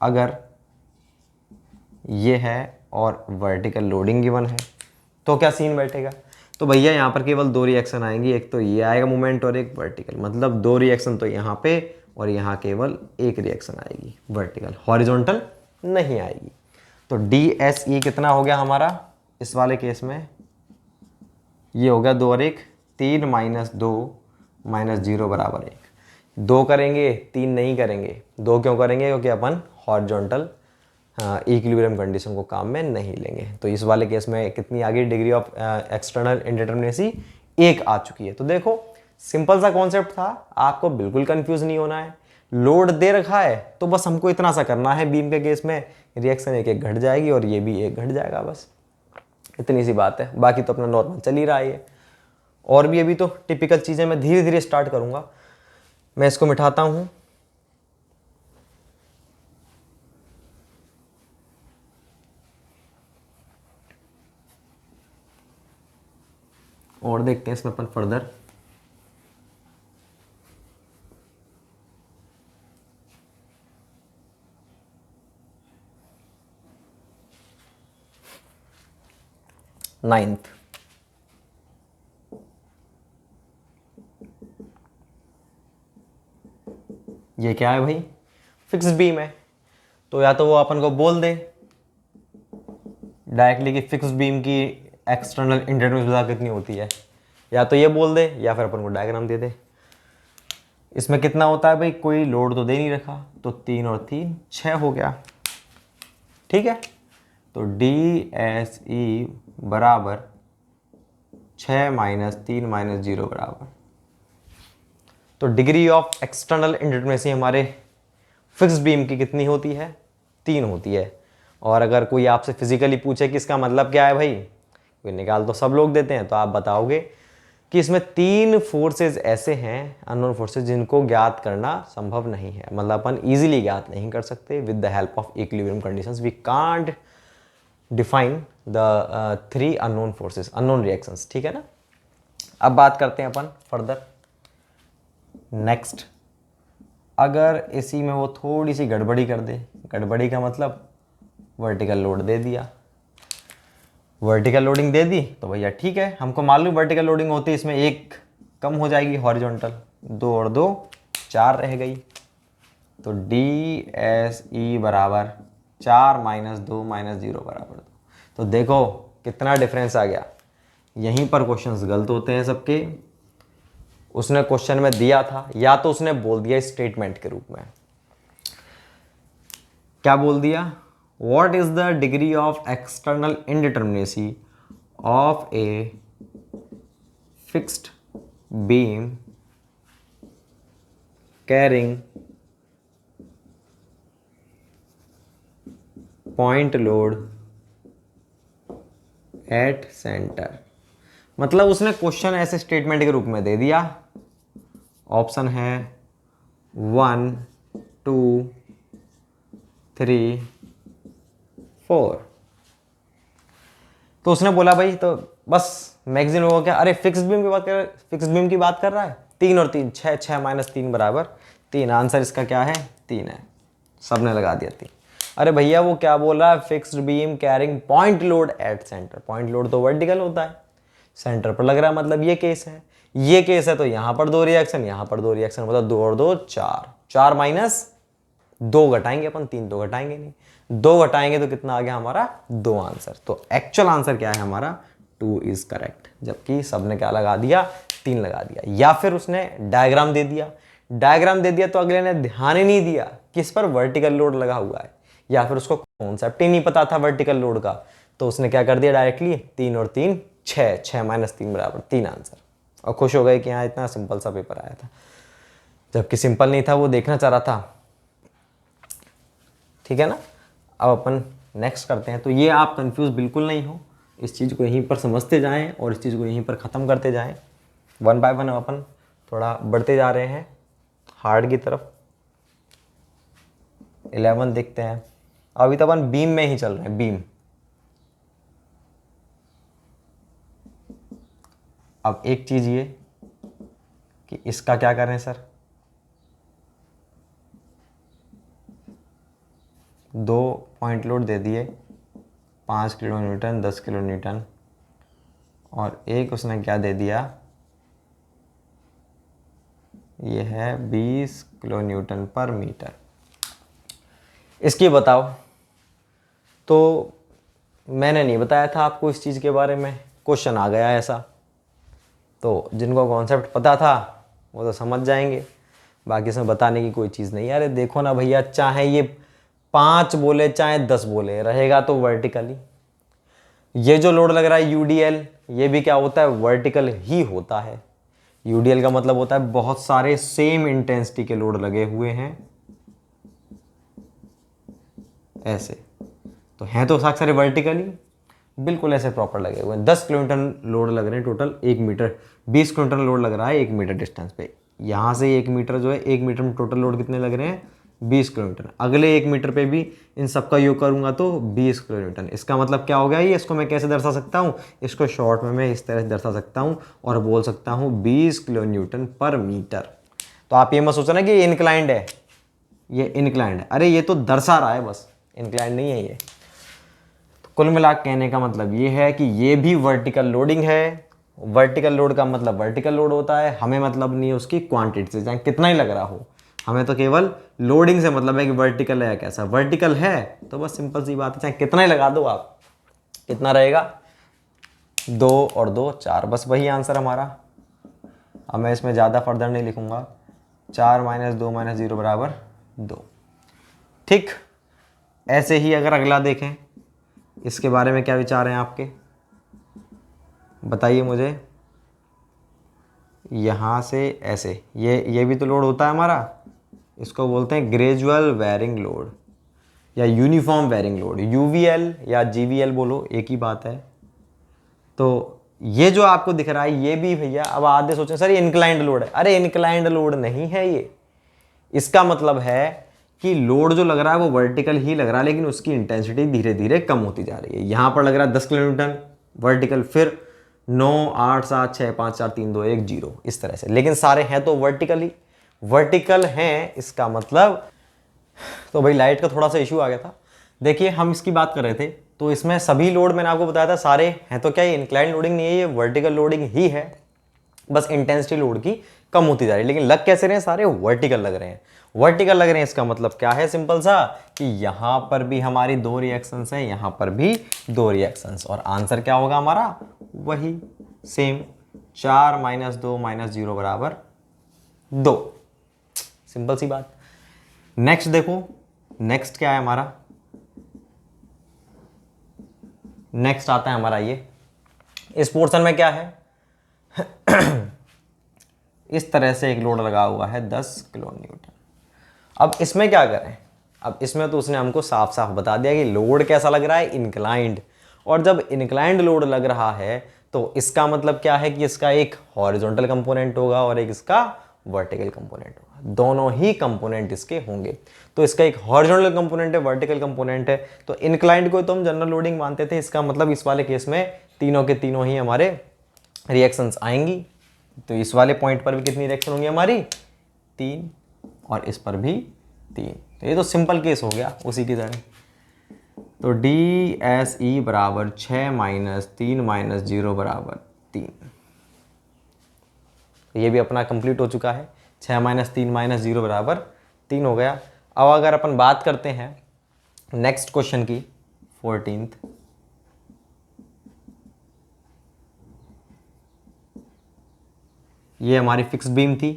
अगर ये है और वर्टिकल लोडिंग गिवन है तो क्या सीन बैठेगा? तो भैया यहाँ पर केवल 2 रिएक्शन आएंगी, एक तो ये आएगा मोमेंट और एक वर्टिकल, मतलब 2 रिएक्शन तो यहाँ पे और यहाँ केवल एक रिएक्शन आएगी वर्टिकल, हॉरिजॉन्टल नहीं आएगी। तो DSE कितना हो गया हमारा इस वाले केस में? ये हो गया 2 और 1 3 -2 -0 बराबर 1। 2 करेंगे, 3 नहीं करेंगे। 2 क्यों करेंगे? क्योंकि अपन हॉरिजॉन्टल इक्विलिब्रियम कंडीशन को काम में नहीं लेंगे। तो इस वाले केस में कितनी आ गई डिग्री ऑफ एक्सटर्नल इंडिटर्मिनेसी? 1 आ चुकी है। तो देखो सिंपल सा कॉन्सेप्ट था, आपको बिल्कुल कंफ्यूज नहीं होना है। लोड दे रखा है तो बस हमको इतना सा करना है, बीम के केस में रिएक्शन एक घट जाएगी और ये भी एक घट जाएगा, बस इतनी सी बात है। बाकी तो अपना नॉर्मल चल ही रहा है। और भी अभी तो टिपिकल चीज़ें मैं धीरे धीरे स्टार्ट करूँगा। मैं इसको मिटाता हूँ। और देखते हैं इसमें अपन फर्दर। नाइन्थ, ये क्या है भाई? फिक्स बीम है। तो या तो वो अपन को बोल दे डायरेक्टली कि फिक्स बीम की एक्सटर्नल इंडिटर्मिनेसी कितनी होती है, या तो ये बोल दे या फिर अपन को डायग्राम दे दे। इसमें कितना होता है भाई? कोई लोड तो दे नहीं रखा, तो 3 और 3 6 हो गया, ठीक है। तो DSE बराबर 6 -3 -0 बराबर। तो डिग्री ऑफ एक्सटर्नल इंडिटर्मिनेसी हमारे फिक्स बीम की कितनी होती है? 3 होती है। और अगर कोई आपसे फिजिकली पूछे कि इसका मतलब क्या है भाई, कोई निकाल तो सब लोग देते हैं, तो आप बताओगे कि इसमें 3 फोर्सेज ऐसे हैं अननोन फोर्सेज जिनको ज्ञात करना संभव नहीं है, मतलब अपन इजीली ज्ञात नहीं कर सकते। With the help of equilibrium conditions we can't define the 3 unknown forces, unknown reactions, ठीक है ना। अब बात करते हैं अपन फर्दर नेक्स्ट। अगर इसी में वो थोड़ी सी गड़बड़ी कर दे, गड़बड़ी का मतलब वर्टिकल लोड दे दिया, वर्टिकल लोडिंग दे दी, तो भैया ठीक है, हमको मालूम वर्टिकल लोडिंग होती है, इसमें 1 कम हो जाएगी हॉरिजॉन्टल, 2 और 2 4 रह गई। तो DSE बराबर 4 -2 -0 बराबर 2। तो देखो कितना डिफरेंस आ गया। यहीं पर क्वेश्चंस गलत होते हैं सबके। उसने क्वेश्चन में दिया था, या तो उसने बोल दिया स्टेटमेंट के रूप में, क्या बोल दिया? What is the degree of external indeterminacy of a fixed beam carrying point load at center? मतलब उसने क्वेश्चन ऐसे स्टेटमेंट के रूप में दे दिया। ऑप्शन है 1 2 3 4। तो उसने बोला भाई, तो बस मैगजीन हो क्या, अरे फिक्स बीम की बात कर, फिक्स बीम की बात कर रहा है। 3 और 3 6 6 -3 बराबर 3। आंसर इसका क्या है? 3 है। सबने लगा दिया 3। अरे भैया वो क्या बोल रहा है? Fixed beam carrying point load at centre. Point load तो वर्टिकल होता है, सेंटर पर लग रहा है, मतलब ये केस है। ये केस है तो यहाँ पर 2 रिएक्शन, यहाँ पर 2 रिएक्शन, मतलब 2 और 2 4, 4 माइनस 2 घटाएंगे अपन, 3 तो घटाएंगे नहीं, 2 घटाएंगे तो कितना आ गया हमारा 2 आंसर। तो एक्चुअल आंसर क्या है हमारा 2 इज करेक्ट, जबकि सबने क्या लगा दिया 3 लगा दिया। या फिर उसने डायग्राम दे दिया, डायग्राम दे दिया तो अगले ने ध्यान ही नहीं दिया किस पर वर्टिकल लोड लगा हुआ है, या फिर उसको कॉन्सेप्ट ही नहीं पता था वर्टिकल लोड का, तो उसने क्या कर दिया डायरेक्टली 3 और 3 6, 6 माइनस 3 बराबर 3 आंसर, और खुश हो गए कि हाँ इतना सिंपल सा पेपर आया था, जबकि सिंपल नहीं था, वो देखना चाह रहा था। ठीक है ना। अब अपन नेक्स्ट करते हैं। तो ये आप कंफ्यूज बिल्कुल नहीं हो, इस चीज़ को यहीं पर समझते जाएं और इस चीज़ को यहीं पर ख़त्म करते जाएं। 1 बाय 1 अपन थोड़ा बढ़ते जा रहे हैं हार्ड की तरफ। 11 देखते हैं। अभी तो अपन बीम में ही चल रहे हैं, बीम। अब एक चीज़ ये कि इसका क्या करें सर, 2 पॉइंट लोड दे दिए, 5 किलो न्यूटन, 10 किलो न्यूटन, और एक उसने क्या दे दिया, ये है 20 किलो न्यूटन पर मीटर। इसकी बताओ। तो मैंने नहीं बताया था आपको इस चीज़ के बारे में, क्वेश्चन आ गया ऐसा, तो जिनको कॉन्सेप्ट पता था वो तो समझ जाएंगे, बाकी इसमें बताने की कोई चीज़ नहीं। अरे देखो ना भैया, चाहे ये 5 बोले चाहे 10 बोले, रहेगा तो वर्टिकली। ये जो लोड लग रहा है यूडीएल, ये भी क्या होता है, वर्टिकल ही होता है। यूडीएल का मतलब होता है बहुत सारे सेम इंटेंसिटी के लोड लगे हुए हैं, ऐसे। तो हैं तो सारे वर्टिकली, बिल्कुल ऐसे प्रॉपर लगे हुए हैं। 10 किलोमीटर लोड लग रहे हैं टोटल 1 मीटर, 20 किलोमीटर लोड लग रहा है 1 मीटर डिस्टेंस पे। यहाँ से 1 मीटर जो है, 1 मीटर में टोटल लोड कितने लग रहे हैं, 20 किलोमीटर। अगले 1 मीटर पे भी इन सबका योग करूंगा तो 20 किलो न्यूटन। इसका मतलब क्या हो गया ये, इसको मैं कैसे दर्शा सकता हूँ, इसको शॉर्ट में मैं इस तरह से दर्शा सकता हूँ और बोल सकता हूँ 20 किलो न्यूटन पर मीटर। तो आप ये मत सोचना कि ये इनक्लाइंड है, ये इनक्लाइंड है, अरे ये तो दर्शा रहा है बस, इनक्लाइंड नहीं है ये। तो कुल मिला कहने का मतलब ये है कि ये भी वर्टिकल लोडिंग है। वर्टिकल लोड का मतलब वर्टिकल लोड होता है, हमें मतलब नहीं है उसकी क्वांटिटी से, चाहे कितना ही लग रहा हो, हमें तो केवल लोडिंग से मतलब है कि वर्टिकल है कैसा। वर्टिकल है तो बस सिंपल सी बात है, चाहे कितना ही लगा दो आप, कितना रहेगा 2 और 2 4, बस वही आंसर हमारा। अब मैं इसमें ज़्यादा फर्दर नहीं लिखूंगा, 4 माइनस 2 माइनस 0 बराबर 2। ठीक, ऐसे ही अगर अगला देखें, इसके बारे में क्या विचार हैं आपके, बताइए मुझे। यहाँ से ऐसे ये भी तो लोड होता है हमारा, इसको बोलते हैं ग्रेजुअल वेरिंग लोड या यूनिफॉर्म वेरिंग लोड, यूवीएल या जीवीएल बोलो, एक ही बात है। तो ये जो आपको दिख रहा है ये भी भैया, अब आधे सोचें सर ये इंक्लाइंड लोड है, अरे इंक्लाइंड लोड नहीं है ये। इसका मतलब है कि लोड जो लग रहा है वो वर्टिकल ही लग रहा है, लेकिन उसकी इंटेंसिटी धीरे धीरे कम होती जा रही है। यहाँ पर लग रहा है 10 किलो न्यूटन वर्टिकल, फिर 9 8 7 6 5 4 3 2 1 0, इस तरह से, लेकिन सारे हैं तो वर्टिकली, वर्टिकल हैं। इसका मतलब तो भाई लाइट का थोड़ा सा इशू आ गया था। देखिए हम इसकी बात कर रहे थे, तो इसमें सभी लोड मैंने आपको बताया था सारे हैं, तो क्या ये इंक्लाइंड लोडिंग नहीं है, ये वर्टिकल लोडिंग ही है, बस इंटेंसिटी लोड की कम होती जा रही है। लेकिन लग कैसे रहे हैं, सारे वर्टिकल लग रहे हैं। वर्टिकल लग रहे हैं इसका मतलब क्या है, सिंपल सा कि यहाँ पर भी हमारी 2 रिएक्शंस हैं, यहाँ पर भी 2 रिएक्शंस, और आंसर क्या होगा हमारा वही सेम, 4 माइनस 2 माइनस 0 बराबर 2। सिंपल सी बात। नेक्स्ट देखो, नेक्स्ट क्या है हमारा, नेक्स्ट आता है हमारा ये, इस पोर्शन में क्या है इस तरह से एक लोड लगा हुआ है 10 किलो न्यूटन। अब इसमें क्या करें, अब इसमें तो उसने हमको साफ साफ बता दिया कि लोड कैसा लग रहा है, इंक्लाइंड। और जब इंक्लाइंड लोड लग रहा है तो इसका मतलब क्या है कि इसका एक हॉरिजॉन्टल कंपोनेंट होगा और एक इसका वर्टिकल कंपोनेंट होगा, दोनों ही कंपोनेंट इसके होंगे। तो इसका एक हॉरिजॉन्टल कंपोनेंट है, वर्टिकल कंपोनेंट है। तो इंक्लाइंड को तो हम जनरल लोडिंग मानते थे, इसका मतलब इस वाले केस में तीनों के तीनों ही हमारे रिएक्शंस आएंगी। तो इस वाले पॉइंट पर भी कितनी रिएक्शन होंगी हमारी, 3, और इस पर भी 3। तो ये तो सिंपल केस हो गया उसी की तरह। तो डी एस ई बराबर 6 माइनस 3 माइनस 0 बराबर 3। ये भी अपना कंप्लीट हो चुका है। 6 माइनस 3 माइनस 0 बराबर 3 हो गया। अब अगर अपन बात करते हैं नेक्स्ट क्वेश्चन की, 14th, ये हमारी फिक्स बीम थी।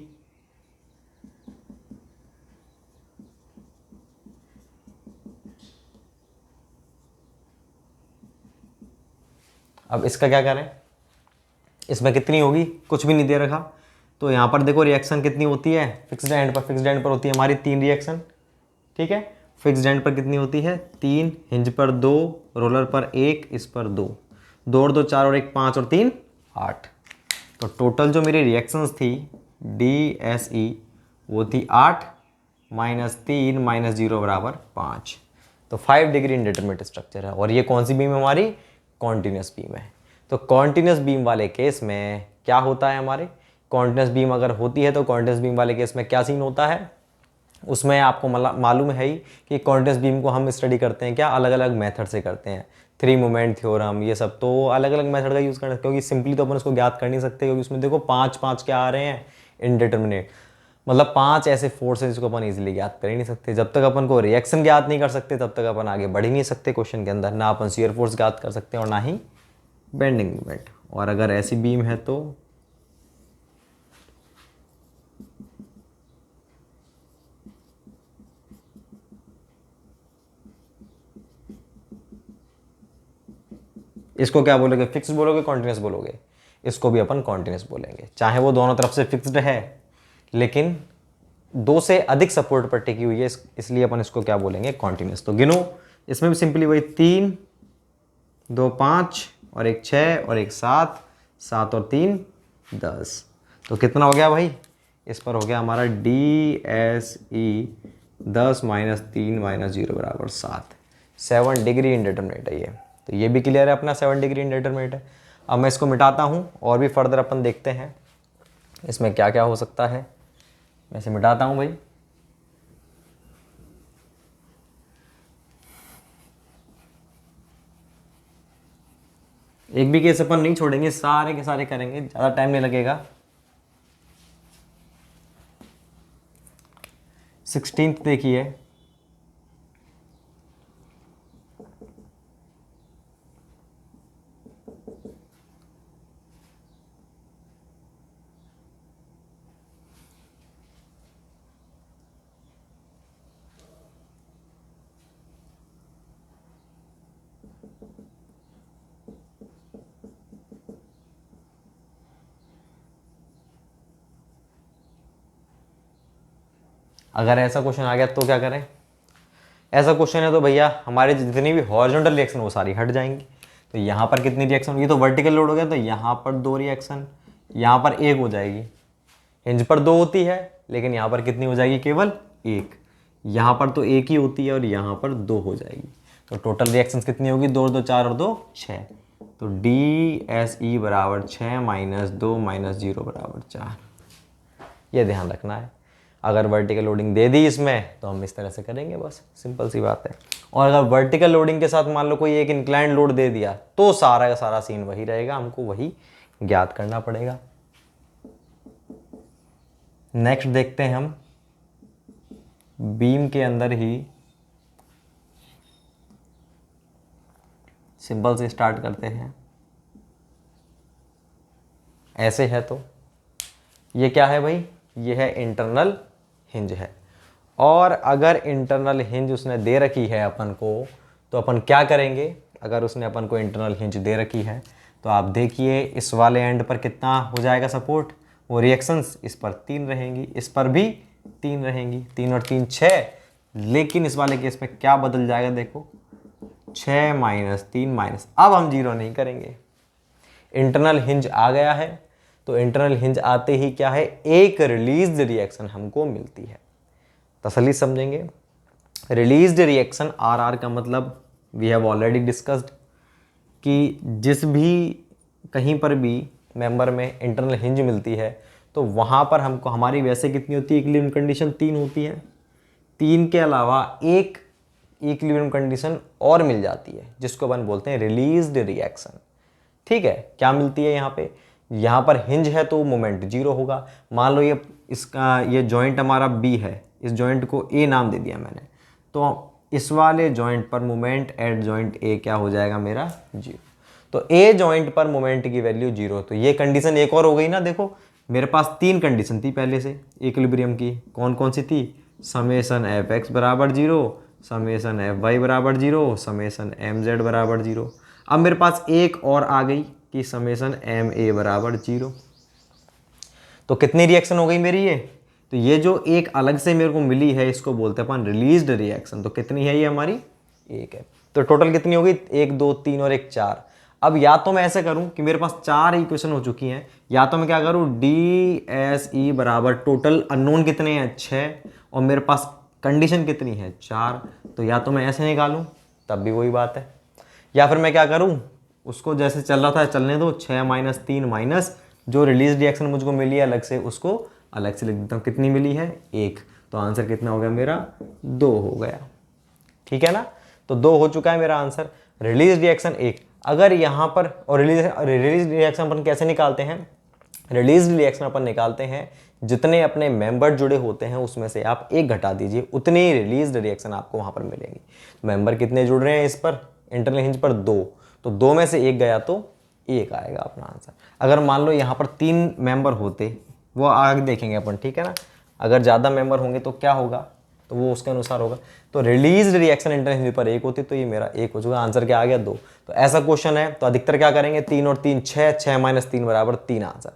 अब इसका क्या करें, इसमें कितनी होगी, कुछ भी नहीं दे रखा, तो यहाँ पर देखो रिएक्शन कितनी होती है फिक्स्ड एंड पर। फिक्स्ड एंड पर होती है हमारी 3 रिएक्शन, ठीक है। फिक्स्ड एंड पर कितनी होती है 3, हिंज पर 2, रोलर पर 1, इस पर 2, 2 और 2 4 और 1 5 और 3 8। तो टोटल जो मेरी रिएक्शंस थी DSE वो थी 8 माइनस 3 माइनस 0 बराबर 5। तो 5 डिग्री इंडिटरमिनेट स्ट्रक्चर है। और ये कौन सी बीम है हमारी, कॉन्टिन्यूस बीम है। तो कॉन्टिन्यूस बीम वाले केस में क्या होता है, हमारे कॉन्टिन्यूस बीम अगर होती है तो कॉन्टिन्यूस बीम वाले केस में क्या सीन होता है, उसमें आपको मालूम है ही कि कॉन्टिन्यूस बीम को हम स्टडी करते हैं क्या, अलग अलग मेथड से करते हैं, 3 मोमेंट थ्योरम, ये सब तो अलग अलग मेथड का यूज़ करना है, क्योंकि सिंपली तो अपन उसको ज्ञात कर नहीं सकते, क्योंकि उसमें देखो 5 क्या आ रहे हैं, इनडिटर्मिनेट, मतलब 5 ऐसे फोर्स हैं जिसको अपन इजीली ज्ञात कर ही नहीं सकते। जब तक अपन को रिएक्शन ज्ञात नहीं कर सकते तब तक अपन आगे बढ़ ही नहीं सकते क्वेश्चन के अंदर, ना अपन शियर फोर्स ज्ञात कर सकते हैं और ना ही बेंडिंग मोमेंट। और अगर ऐसी बीम है तो इसको क्या बोलोगे, फिक्स बोलोगे कॉन्टिन्यूस बोलोगे, इसको भी अपन कॉन्टिन्यूस बोलेंगे, चाहे वो दोनों तरफ से फिक्स्ड है लेकिन 2 से अधिक सपोर्ट पर टिकी हुई है, इसलिए अपन इसको क्या बोलेंगे, कॉन्टिन्यूस। तो गिनो, इसमें भी सिंपली वही 3 2 5 और 1 6 और 1 7, 7 और 3 10। तो कितना हो गया भाई, इस पर हो गया हमारा DSE 10 माइनस 3 माइनस 0 बराबर 7। 7 डिग्री इंडिटरमिनेट है ये। तो ये भी क्लियर है अपना, 7 डिग्री इंडिटरमिनेट है। अब मैं इसको मिटाता हूँ और भी फर्दर अपन देखते हैं इसमें क्या क्या हो सकता है। मैं इसे मिटाता हूँ भाई। एक भी केस अपन नहीं छोड़ेंगे, सारे के सारे करेंगे, ज़्यादा टाइम नहीं लगेगा। 16th देखिए, अगर ऐसा क्वेश्चन आ गया तो क्या करें। ऐसा क्वेश्चन है तो भैया हमारे जितनी भी हॉरिजॉन्टल रिएक्शन वो सारी हट जाएंगी। तो यहाँ पर कितनी रिएक्शन, ये तो वर्टिकल लोड हो गया, तो यहाँ पर 2 रिएक्शन, यहाँ पर 1 हो जाएगी। हिंज पर 2 होती है लेकिन यहाँ पर कितनी हो जाएगी, केवल 1। यहाँ पर तो 1 ही होती है और यहाँ पर 2 हो जाएगी। तो टोटल रिएक्शंस कितनी होगी, 2 2 4 और 2 6। तो DSE बराबर 6 माइनस 2 माइनस 0 बराबर 4। ये ध्यान रखना है। अगर वर्टिकल लोडिंग दे दी इसमें तो हम इस तरह से करेंगे, बस सिंपल सी बात है। और अगर वर्टिकल लोडिंग के साथ मान लो कोई एक इंक्लाइंड लोड दे दिया तो सारा का सारा सीन वही रहेगा, हमको वही ज्ञात करना पड़ेगा। नेक्स्ट देखते हैं हम बीम के अंदर ही सिंपल से स्टार्ट करते हैं। ऐसे है तो ये क्या है भाई, ये है इंटरनल हिंज है। और अगर इंटरनल हिंज उसने दे रखी है अपन को तो अपन क्या करेंगे, अगर उसने अपन को इंटरनल हिंज दे रखी है तो आप देखिए इस वाले एंड पर कितना हो जाएगा सपोर्ट, वो रिएक्शंस इस पर 3 रहेंगी, इस पर भी 3 रहेंगी, 3 और 3 6। लेकिन इस वाले केस में क्या बदल जाएगा, देखो 6 माइनस 3 माइनस, अब हम 0 नहीं करेंगे, इंटरनल हिंज आ गया है। तो इंटरनल हिंज आते ही क्या है, एक रिलीज्ड रिएक्शन हमको मिलती है। तसल्ली समझेंगे, रिलीज्ड रिएक्शन RR का मतलब वी हैव ऑलरेडी डिस्कस्ड कि जिस भी कहीं पर भी मेंबर में इंटरनल हिंज मिलती है तो वहाँ पर हमको हमारी वैसे कितनी होती है, इक्विलिब्रियम कंडीशन 3 होती है। 3 के अलावा एक इक्विलिब्रियम कंडीशन और मिल जाती है जिसको अपन बोलते हैं रिलीज्ड रिएक्शन। ठीक है, क्या मिलती है यहाँ पे, यहाँ पर हिंज है तो मोमेंट 0 होगा। मान लो ये जॉइंट हमारा बी है, इस जॉइंट को ए नाम दे दिया मैंने, तो इस वाले जॉइंट पर मोमेंट एट जॉइंट ए क्या हो जाएगा मेरा 0। तो ए जॉइंट पर मोमेंट की वैल्यू 0। तो ये कंडीशन एक और हो गई ना। देखो मेरे पास 3 कंडीशन थी पहले से इक्विलिब्रियम की। कौन कौन सी थी? समेशन एफ एक्स बराबर 0, समेशन एफ वाई बराबर 0, समेशन एम जेड बराबर 0। अब मेरे पास एक और आ गई कि समेशन एम ए बराबर 0। तो कितनी रिएक्शन हो गई मेरी ये? तो ये जो एक अलग से मेरे को मिली है इसको बोलते हैं अपन रिलीज्ड रिएक्शन। तो कितनी है ये हमारी? एक है। तो टोटल कितनी हो गई? 1 2 3 और 1 4। अब या तो मैं ऐसे करूं कि मेरे पास 4 इक्वेशन हो चुकी हैं, या तो मैं क्या करूं डी एस ई बराबर टोटल अननोन कितने हैं 6 और मेरे पास कंडीशन कितनी है 4। तो या तो मैं ऐसे निकालूं तब भी वही बात है, या फिर मैं क्या करूं उसको जैसे चल रहा था चलने दो, 6 माइनस 3 माइनस जो रिलीज रिएक्शन मुझको मिली है अलग से उसको अलग से लिख देता हूँ। कितनी मिली है? 1। तो आंसर कितना हो गया मेरा? 2 हो गया। ठीक है ना। तो 2 हो चुका है मेरा आंसर। Release reaction 1। अगर यहाँ पर और रिलीज रिएक्शन अपन कैसे निकालते हैं? रिलीज रिएक्शन अपन निकालते हैं जितने अपने मेंबर जुड़े होते हैं उसमें से आप 1 घटा दीजिए, उतनी ही रिलीज रिएक्शन आपको वहाँ पर मिलेंगी। मेंबर कितने जुड़ रहे हैं इस पर इंटरनल हिंज पर? 2। तो 2 में से 1 गया तो 1 आएगा अपना आंसर। अगर मान लो यहाँ पर 3 मेंबर होते, वो आगे देखेंगे अपन, ठीक है ना। अगर ज़्यादा मेंबर होंगे तो क्या होगा, तो वो उसके अनुसार होगा। तो रिलीज रिएक्शन इंटरनल हिंज पर 1 होती तो ये मेरा 1 हो चुका। आंसर क्या आ गया? 2। तो ऐसा क्वेश्चन है तो अधिकतर क्या करेंगे 3 और 3 6, 6 माइनस 3 बराबर 3 आंसर।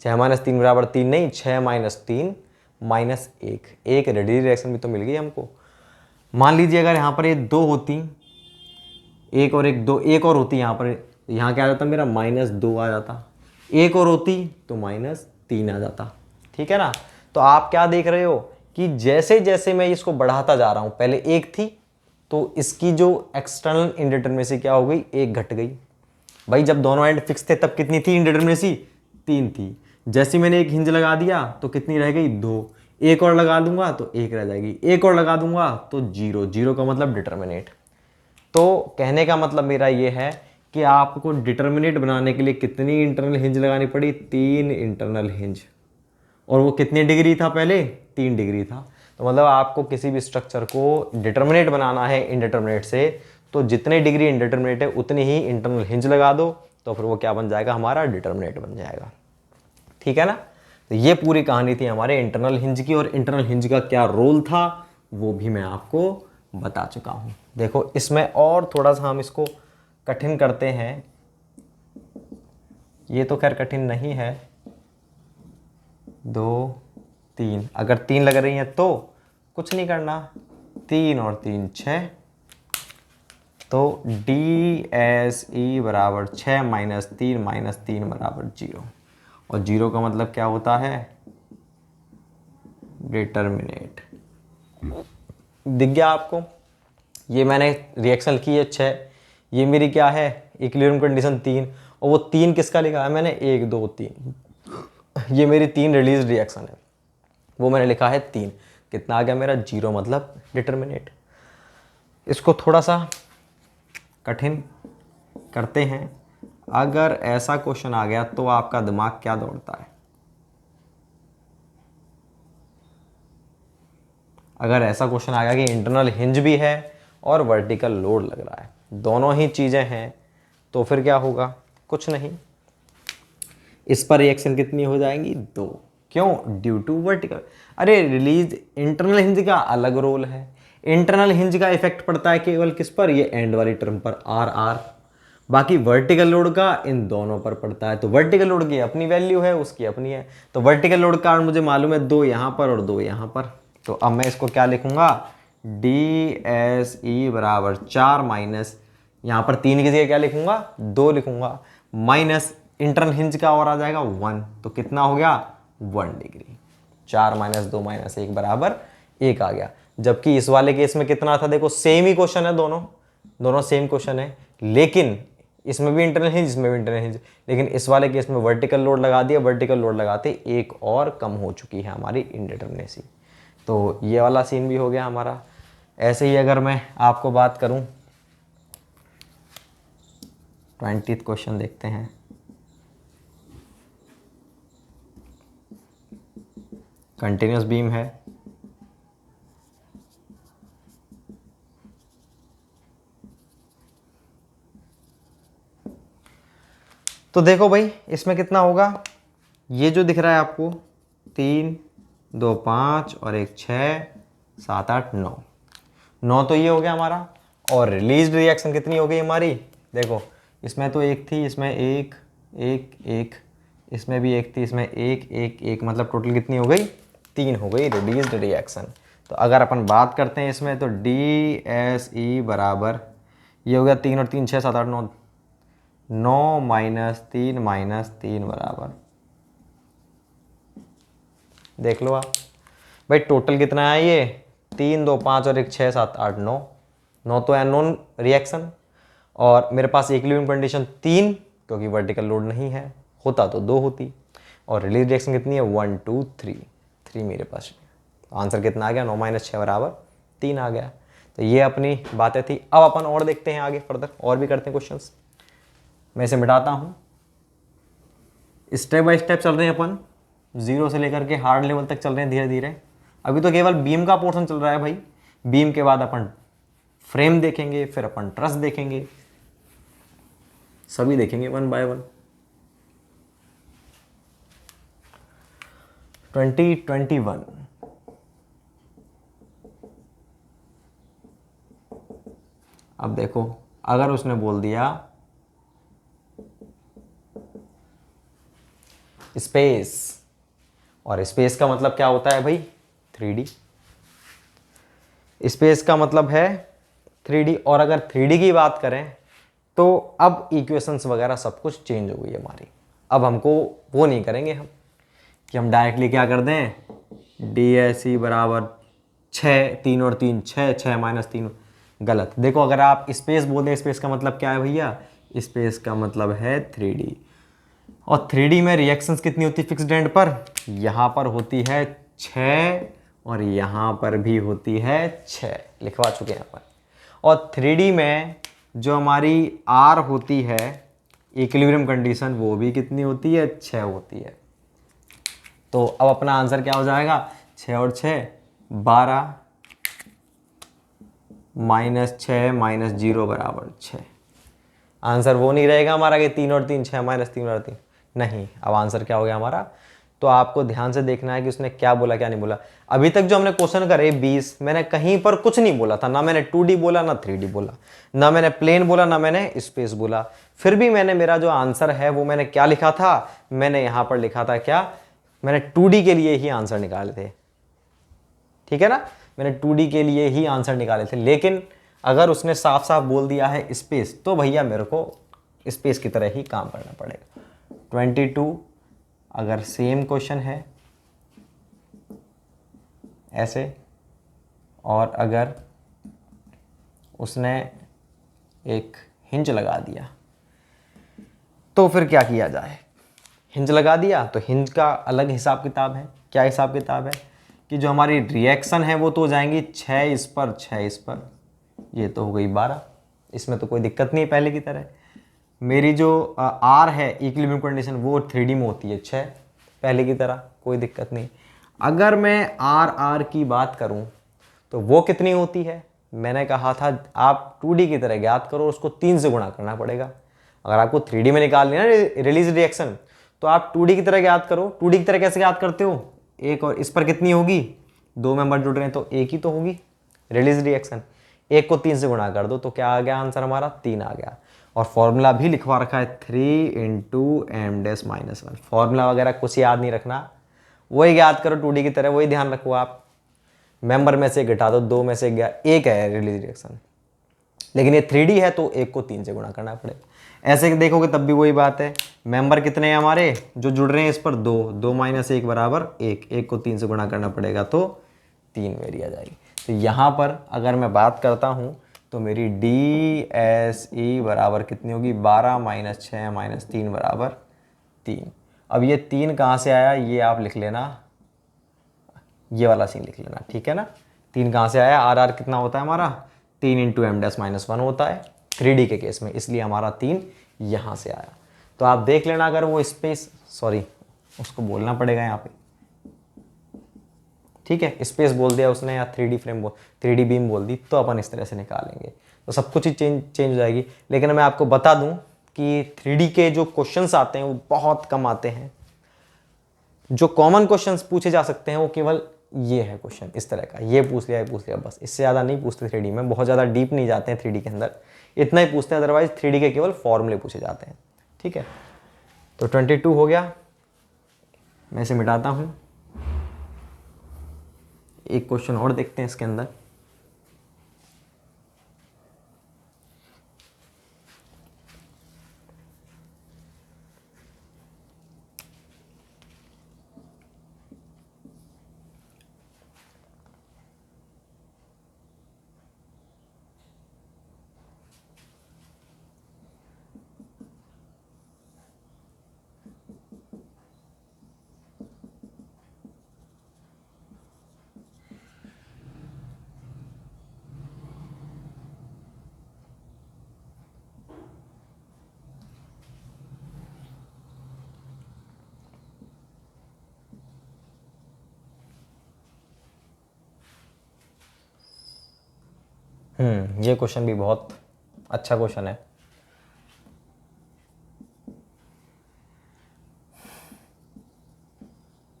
6 माइनस 3 बराबर 3 नहीं, 6 माइनस 3 माइनस 1। एक रिलीज रिएक्शन भी तो मिल गई हमको। मान लीजिए अगर यहाँ पर ये 2 होती, 1 और 1 2, 1 और होती यहाँ पर, यहाँ क्या आ जाता मेरा -2 आ जाता। 1 और होती तो -3 आ जाता। ठीक है ना। तो आप क्या देख रहे हो कि जैसे जैसे मैं इसको बढ़ाता जा रहा हूँ, पहले 1 थी तो इसकी जो एक्सटर्नल इंडिटरमिनेसी क्या हो गई? 1 घट गई। भाई जब दोनों एंड फिक्स थे तब कितनी थी इंडिटरमिनेसी? 3 थी। जैसे मैंने एक हिंज लगा दिया तो कितनी रह गई? 2। एक और लगा दूंगा तो 1 रह जाएगी, एक और लगा दूंगा तो 0। 0 का मतलब डिटर्मिनेट। तो कहने का मतलब मेरा ये है कि आपको डिटर्मिनेट बनाने के लिए कितनी इंटरनल हिंज लगानी पड़ी? 3 इंटरनल हिंज। और वो कितनी डिग्री था पहले? 3 डिग्री था। तो मतलब आपको किसी भी स्ट्रक्चर को डिटर्मिनेट बनाना है इनडिटर्मिनेट से, तो जितने डिग्री इनडिटर्मिनेट है उतनी ही इंटरनल हिंज लगा दो, तो फिर वो क्या बन जाएगा? हमारा डिटर्मिनेट बन जाएगा। ठीक है ना। तो ये पूरी कहानी थी हमारे इंटरनल हिंज की, और इंटरनल हिंज का क्या रोल था वो भी मैं आपको बता चुका हूं। देखो इसमें और थोड़ा सा हम इसको कठिन करते हैं। ये तो खैर कठिन नहीं है। 2 3, अगर 3 लग रही हैं तो कुछ नहीं करना, 3 और 3 6। तो डी एस ई बराबर 6 माइनस 3 बराबर 0। और 0 का मतलब क्या होता है? डिटर्मिनेट। दिख गया आपको? ये मैंने रिएक्शन की है 6, ये मेरी क्या है? इक्विलिब्रियम कंडीशन 3, और वो 3 किसका लिखा है मैंने? 1 2 3। ये मेरी 3 रिलीज रिएक्शन है, वो मैंने लिखा है 3। कितना आ गया मेरा? 0 मतलब डिटर्मिनेट। इसको थोड़ा सा कठिन करते हैं। अगर ऐसा क्वेश्चन आ गया तो आपका दिमाग क्या दौड़ता है? अगर ऐसा क्वेश्चन आ गया कि इंटरनल हिंज भी है और वर्टिकल लोड लग रहा है, दोनों ही चीज़ें हैं, तो फिर क्या होगा? कुछ नहीं। इस पर रिएक्शन कितनी हो जाएंगी? 2। क्यों? Due to vertical. अरे रिलीज इंटरनल हिंज का अलग रोल है। इंटरनल हिंज का इफेक्ट पड़ता है केवल किस पर? ये एंड वाली टर्म पर, आर आर। बाकी वर्टिकल लोड का इन दोनों पर पड़ता है। तो वर्टिकल लोड की अपनी वैल्यू है, उसकी अपनी है। तो वर्टिकल लोड का मुझे मालूम है 2 यहाँ पर और 2 यहाँ पर। तो अब मैं इसको क्या लिखूंगा? डी एस ई बराबर 4 माइनस, यहाँ पर 3 की जगह क्या लिखूंगा? 2 लिखूंगा, माइनस इंटरनल हिंज का और आ जाएगा 1। तो कितना हो गया? 1 डिग्री। 4 माइनस 2 माइनस 1 बराबर 1 आ गया। जबकि इस वाले केस में कितना था? देखो सेम ही क्वेश्चन है, दोनों सेम क्वेश्चन है, लेकिन इसमें भी इंटरनल हिंज, इसमें भी इंटरनल हिंज, लेकिन इस वाले केस में वर्टिकल लोड लगा दिया। वर्टिकल लोड लगाते एक और कम हो चुकी है हमारी इनडिटर्मिनेसी। तो ये वाला सीन भी हो गया हमारा। ऐसे ही अगर मैं आपको बात करूं, 20th क्वेश्चन देखते हैं। कंटिन्यूस बीम है, तो देखो भाई इसमें कितना होगा, ये जो दिख रहा है आपको 3 2 5 और 1 6 7 8 9, 9 तो ये हो गया हमारा। और रिलीज रिएक्शन कितनी हो गई हमारी, देखो इसमें तो एक थी, इसमें एक एक एक, इसमें भी एक थी, इसमें एक एक एक, मतलब टोटल कितनी हो गई, 3 हो गई रिलीज रिएक्शन। तो अगर अपन बात करते हैं इसमें तो DSE बराबर ये हो गया 3 और 3 6 7 8 9, 9 माइनस तीन बराबर, देख लो आप भाई टोटल कितना है ये, 3 2 5 और 1 6 7 8 9, 9 तो अननोन रिएक्शन, और मेरे पास इक्विलिब्रियम कंडीशन 3 क्योंकि वर्टिकल लोड नहीं है, होता तो 2 होती, और रिलीज रिएक्शन कितनी है 1 2 3, 3 मेरे पास। आंसर कितना आ गया, 9 माइनस 6 बराबर 3 आ गया। तो ये अपनी बातें थी। अब अपन और देखते हैं आगे फर्दर, और भी करते हैं क्वेश्चंस। मैं इसे मिटाता हूँ, स्टेप बाय स्टेप चल रहे हैं अपन, 0 से लेकर के हार्ड लेवल तक चल रहे हैं धीरे धीरे। अभी तो केवल बीम का पोर्शन चल रहा है भाई, बीम के बाद अपन फ्रेम देखेंगे, फिर अपन ट्रस देखेंगे, सभी देखेंगे 1 बाय 1। 2021 अब देखो, अगर उसने बोल दिया स्पेस, और स्पेस का मतलब क्या होता है भाई 3D, स्पेस का मतलब है 3D। और अगर 3D की बात करें तो अब इक्वेशंस वगैरह सब कुछ चेंज हो गई है हमारी। अब हमको वो नहीं करेंगे हम कि हम डायरेक्टली क्या कर दें, DSE बराबर 6 3 और 3 6 6 माइनस 3, गलत। देखो अगर आप स्पेस बोल दें, स्पेस का मतलब क्या है भैया, स्पेस का मतलब है 3D। और 3D में रिएक्शंस कितनी होती है फिक्स्ड एंड पर, यहाँ पर होती है 6 और यहाँ पर भी होती है 6, लिखवा चुके हैं अपन। और 3D में जो हमारी R होती है इक्विलिब्रियम कंडीशन, वो भी कितनी होती है 6 होती है। तो अब अपना आंसर क्या हो जाएगा, 6 और 6 12 माइनस 6 माइनस 0 बराबर 6। आंसर वो नहीं रहेगा हमारा कि 3 और 3 6 माइनस 3 और 3, नहीं। अब आंसर क्या हो गया हमारा, तो आपको ध्यान से देखना है कि उसने क्या बोला क्या नहीं बोला। अभी तक जो हमने क्वेश्चन करे 20, मैंने कहीं पर कुछ नहीं बोला था, ना मैंने 2D बोला ना 3D बोला, ना मैंने प्लेन बोला ना मैंने स्पेस बोला। फिर भी मैंने मेरा जो आंसर है वो मैंने क्या लिखा था, मैंने यहां पर लिखा था क्या, मैंने 2D के लिए ही आंसर निकाले थे, ठीक है ना, मैंने 2D के लिए ही आंसर निकाले थे। लेकिन अगर उसने साफ साफ बोल दिया है स्पेस, तो भैया मेरे को स्पेस की तरह ही काम करना पड़ेगा। 22 अगर सेम क्वेश्चन है ऐसे, और अगर उसने एक हिंज लगा दिया, तो फिर क्या किया जाए। हिंज लगा दिया तो हिंज का अलग हिसाब किताब है। क्या हिसाब किताब है कि जो हमारी रिएक्शन है वो तो हो जाएंगी 6 इस पर 6 इस पर, ये तो हो गई 12, इसमें तो कोई दिक्कत नहीं पहले की तरह। मेरी जो R है इक्विलिब्रियम कंडीशन, वो 3D में होती है 6 पहले की तरह, कोई दिक्कत नहीं। अगर मैं R की बात करूं तो वो कितनी होती है, मैंने कहा था आप 2D की तरह ज्ञात करो, उसको 3 से गुणा करना पड़ेगा। अगर आपको 3D में निकालनी है ना रिलीज रिएक्शन, तो आप 2D की तरह ज्ञात करो। 2D की तरह कैसे ज्ञात करते हो, एक और इस पर कितनी होगी, 2 मेंबर जुड़ रहे हैं तो एक ही तो होगी रिलीज रिएक्शन, एक को 3 से गुणा कर दो तो क्या आ गया आंसर हमारा 3 आ गया। और फॉर्मूला भी लिखवा रखा है 3 × m-1। फॉर्मूला वगैरह कुछ याद नहीं रखना, वही याद करो 2D की तरह, वही ध्यान रखो आप। मेंबर में से घटा दो, 2 में से गया एक है रिलीज रिएक्शन, लेकिन ये 3D है तो एक को 3 से गुणा करना पड़ेगा। ऐसे देखोगे तब भी वही बात है। मेंबर कितने हैं हमारे जो जुड़ रहे हैं इस पर, 2 2 माइनस 1 बराबर 1, 1 को 3 से गुणा करना पड़ेगा तो 3 मेरी आ जाएगी। तो यहाँ पर अगर मैं बात करता हूँ तो मेरी DSE बराबर कितनी होगी, 12 माइनस 6 माइनस 3 बराबर 3। अब ये 3 कहाँ से आया ये आप लिख लेना, ये वाला सीन लिख लेना, ठीक है ना। 3 कहाँ से आया, R कितना होता है हमारा 3 × m-1 होता है 3D के केस में, इसलिए हमारा 3 यहाँ से आया। तो आप देख लेना, अगर वो स्पेस, सॉरी उसको बोलना पड़ेगा यहाँ पे, ठीक है, स्पेस बोल दिया उसने या 3D फ्रेम बोल 3D बीम बोल दी, तो अपन इस तरह से निकालेंगे, तो सब कुछ ही चेंज हो जाएगी। लेकिन मैं आपको बता दूं कि 3D के जो क्वेश्चंस आते हैं वो बहुत कम आते हैं। जो कॉमन क्वेश्चंस पूछे जा सकते हैं वो केवल ये है क्वेश्चन इस तरह का, ये पूछ लिया बस, इससे ज़्यादा नहीं पूछते 3D में, बहुत ज़्यादा डीप नहीं जाते हैं 3D के अंदर, इतना ही पूछते हैं। अदरवाइज 3D के केवल फॉर्मूले पूछे जाते हैं। ठीक है, तो 22 हो गया, मैं इसे मिटाता हूँ। एक क्वेश्चन और देखते हैं इसके अंदर। ये क्वेश्चन भी बहुत अच्छा क्वेश्चन है।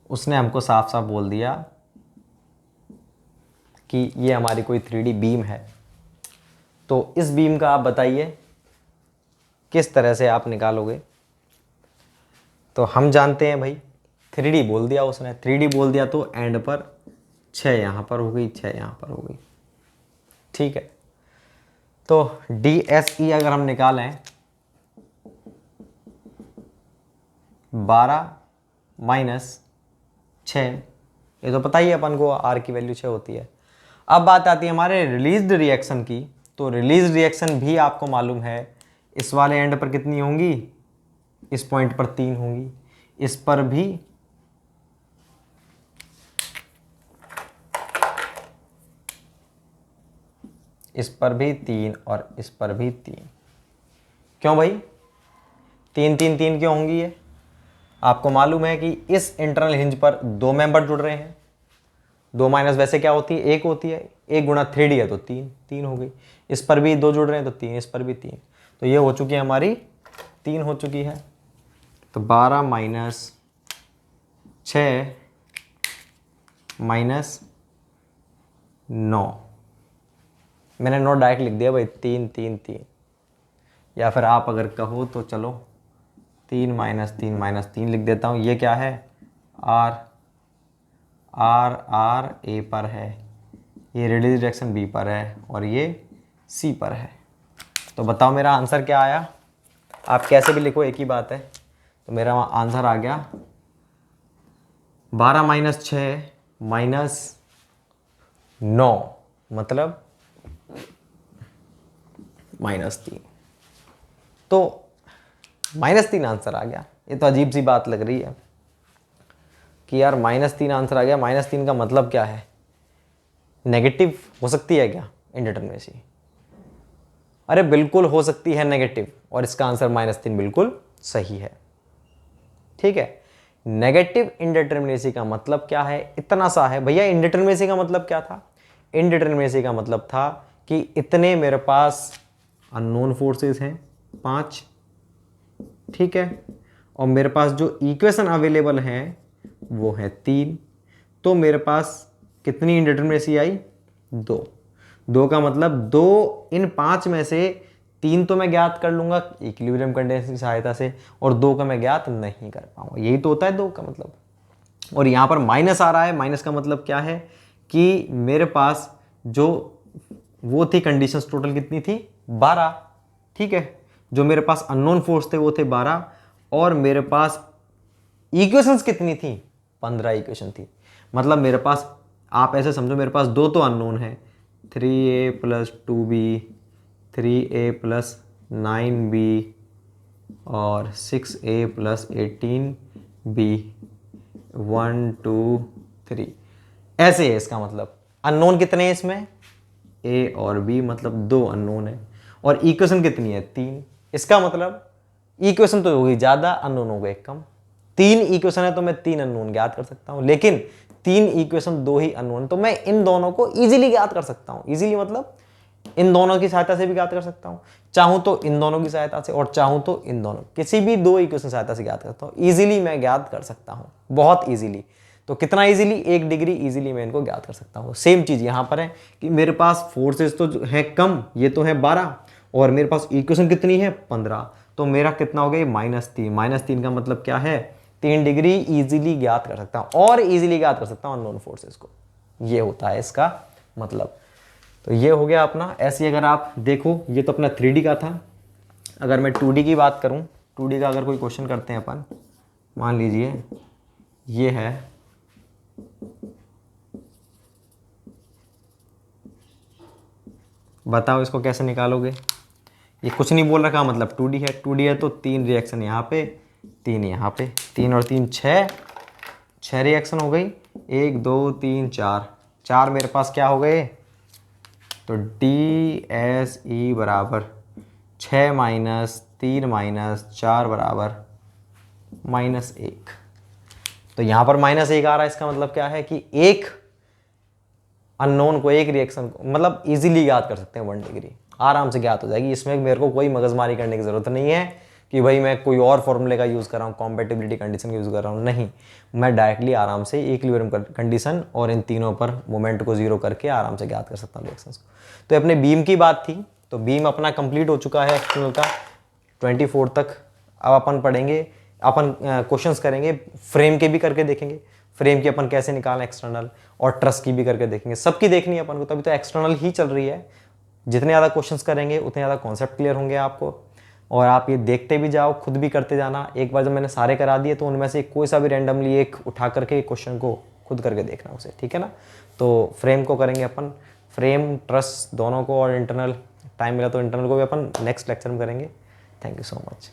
उसने हमको साफ साफ बोल दिया कि ये हमारी कोई 3D बीम है, तो इस बीम का आप बताइए किस तरह से आप निकालोगे। तो हम जानते हैं भाई 3D बोल दिया उसने, 3D बोल दिया तो एंड पर 6 यहाँ पर हो गई, 6 यहाँ पर हो गई। ठीक है, तो DSE अगर हम निकालें 12 माइनस 6, ये तो पता ही है अपन को R की वैल्यू 6 होती है। अब बात आती है हमारे रिलीज्ड रिएक्शन की, तो रिलीज रिएक्शन भी आपको मालूम है इस वाले एंड पर कितनी होंगी, इस पॉइंट पर 3 होंगी, इस पर भी इस पर भी 3 और इस पर भी 3। क्यों भाई 3 3 3 क्यों होंगी ये? आपको मालूम है कि इस इंटरनल हिंज पर 2 मेंबर जुड़ रहे हैं, 2 माइनस वैसे क्या होती है, 1 होती है, 1 गुणा 3D है तो 3 3 हो गई। इस पर भी 2 जुड़ रहे हैं तो 3, इस पर भी 3, तो ये हो चुकी है हमारी 3 हो चुकी है। तो 12 माइनस 6 माइनस 9, मैंने 9 डायरेक्ट लिख दिया भाई, 3 3 3, या फिर आप अगर कहो तो चलो 3 माइनस 3 माइनस 3 लिख देता हूँ। ये क्या है, R R R A पर है, ये रिलीज रिएक्शन B पर है और ये C पर है। तो बताओ मेरा आंसर क्या आया? आप कैसे भी लिखो एक ही बात है। तो मेरा आंसर आ गया 12 माइनस 6 माइनस 9 मतलब -3। तो -3 आंसर आ गया। ये तो अजीब सी बात लग रही है कि यार -3 आंसर आ गया। -3 का मतलब क्या है? नेगेटिव हो सकती है क्या इंडिटरमिनेसी? अरे बिल्कुल हो सकती है नेगेटिव, और इसका आंसर -3 बिल्कुल सही है। ठीक है, नेगेटिव इंडिटरमिनेसी का मतलब क्या है? इतना सा है भैया। इंडिटरमिनेसी का मतलब क्या था? इंडिटरमिनेसी का मतलब था कि इतने मेरे पास अननोन फोर्सेस हैं 5, ठीक है, और मेरे पास जो इक्वेशन अवेलेबल हैं वो है 3। तो मेरे पास कितनी इंडिटरमिनेसी आई? 2। 2 का मतलब 2 इन 5 में से 3 तो मैं ज्ञात कर लूंगा इक्विलिब्रियम कंडीशन की सहायता से, और 2 का मैं ज्ञात नहीं कर पाऊंगा। यही तो होता है 2 का मतलब। और यहाँ पर माइनस आ रहा है। माइनस का मतलब क्या है कि मेरे पास जो वो थी कंडीशंस टोटल कितनी थी? 12। ठीक है, जो मेरे पास अननोन फोर्स थे वो थे 12, और मेरे पास इक्वेशंस कितनी थी? 15 इक्वेशन थी। मतलब मेरे पास, आप ऐसे समझो, मेरे पास 2 तो अननोन है, 3a + 2b, 3a + 9b और 6a + 18b, 1 2 3, ऐसे है। इसका मतलब अननोन कितने हैं इसमें? a और b, मतलब 2 अननोन है, और इक्वेशन कितनी है? 3। इसका मतलब इक्वेशन तो होगी ज़्यादा, अननोन हो गए कम। 3 इक्वेशन है तो मैं 3 अननोन ज्ञात कर सकता हूँ, लेकिन 3 इक्वेशन, 2 ही अननोन, तो मैं इन दोनों को इजीली ज्ञात कर सकता हूँ। इजीली मतलब इन दोनों की सहायता से भी ज्ञात कर सकता हूँ, चाहूँ तो इन दोनों की सहायता से, और चाहूँ तो इन दोनों, किसी भी 2 इक्वेशन सहायता से ज्ञात करता हूँ। इजीली मैं ज्ञात कर सकता हूँ, बहुत इजीली। तो कितना इजीली? 1 डिग्री इजीली मैं इनको ज्ञात कर सकता हूँ। सेम चीज़ यहाँ पर है कि मेरे पास फोर्सेस तो है कम, ये तो है 12, और मेरे पास इक्वेशन कितनी है? 15। तो मेरा कितना हो गया? -3। -3 का मतलब क्या है? 3 डिग्री इजीली ज्ञात कर सकता हूँ, और इजीली ज्ञात कर सकता हूँ अननोन फोर्सेस को। ये होता है इसका मतलब। तो ये हो गया अपना। ऐसे अगर आप देखो, ये तो अपना 3D का था। अगर मैं 2D की बात करूं, 2D का अगर कोई क्वेश्चन करते हैं अपन, मान लीजिए ये है, बताओ इसको कैसे निकालोगे? ये कुछ नहीं बोल रखा, मतलब 2D है। 2D है तो 3 रिएक्शन यहाँ पे, 3 यहाँ पे, 3 और 3 6 रिएक्शन हो गई। 1 2 3 4 मेरे पास क्या हो गए? तो DSE बराबर 6 - 3 - 4 बराबर -1। तो यहाँ पर -1 आ रहा है। इसका मतलब क्या है कि एक अननोन को, एक रिएक्शन को मतलब इजीली ज्ञात कर सकते हैं। 1 डिग्री आराम से ज्ञात हो जाएगी। इसमें मेरे को कोई मगजमारी करने की ज़रूरत नहीं है कि भाई मैं कोई और फॉर्मूले का यूज़ कर रहा हूँ, कॉम्पेटिबिलिटी कंडीशन का यूज़ कर रहा हूँ। नहीं, मैं डायरेक्टली आराम से इक्विलिब्रियम कंडीशन और इन तीनों पर मोमेंट को जीरो करके आराम से ज्ञात कर सकता हूँ रिएक्शंस को। तो अपने बीम की बात थी, तो बीम अपना कंप्लीट हो चुका है एक्सटर्नल का 24 तक। अब अपन पढ़ेंगे, अपन क्वेश्चंस करेंगे, फ्रेम के भी करके देखेंगे, फ्रेम की अपन कैसे निकालें एक्सटर्नल, और ट्रस की भी करके देखेंगे। सबकी देखनी है अपन को, तभी तो एक्सटर्नल ही चल रही है। जितने ज़्यादा क्वेश्चंस करेंगे उतने ज़्यादा कॉन्सेप्ट क्लियर होंगे आपको, और आप ये देखते भी जाओ, खुद भी करते जाना। एक बार जब मैंने सारे करा दिए तो उनमें से कोई सा भी रैंडमली एक उठा करके क्वेश्चन को खुद करके देखना उसे, ठीक है ना। तो फ्रेम को करेंगे अपन, फ्रेम ट्रस दोनों को, और इंटरनल टाइम मिला तो इंटरनल को भी अपन नेक्स्ट लेक्चर में करेंगे। Thank you so much.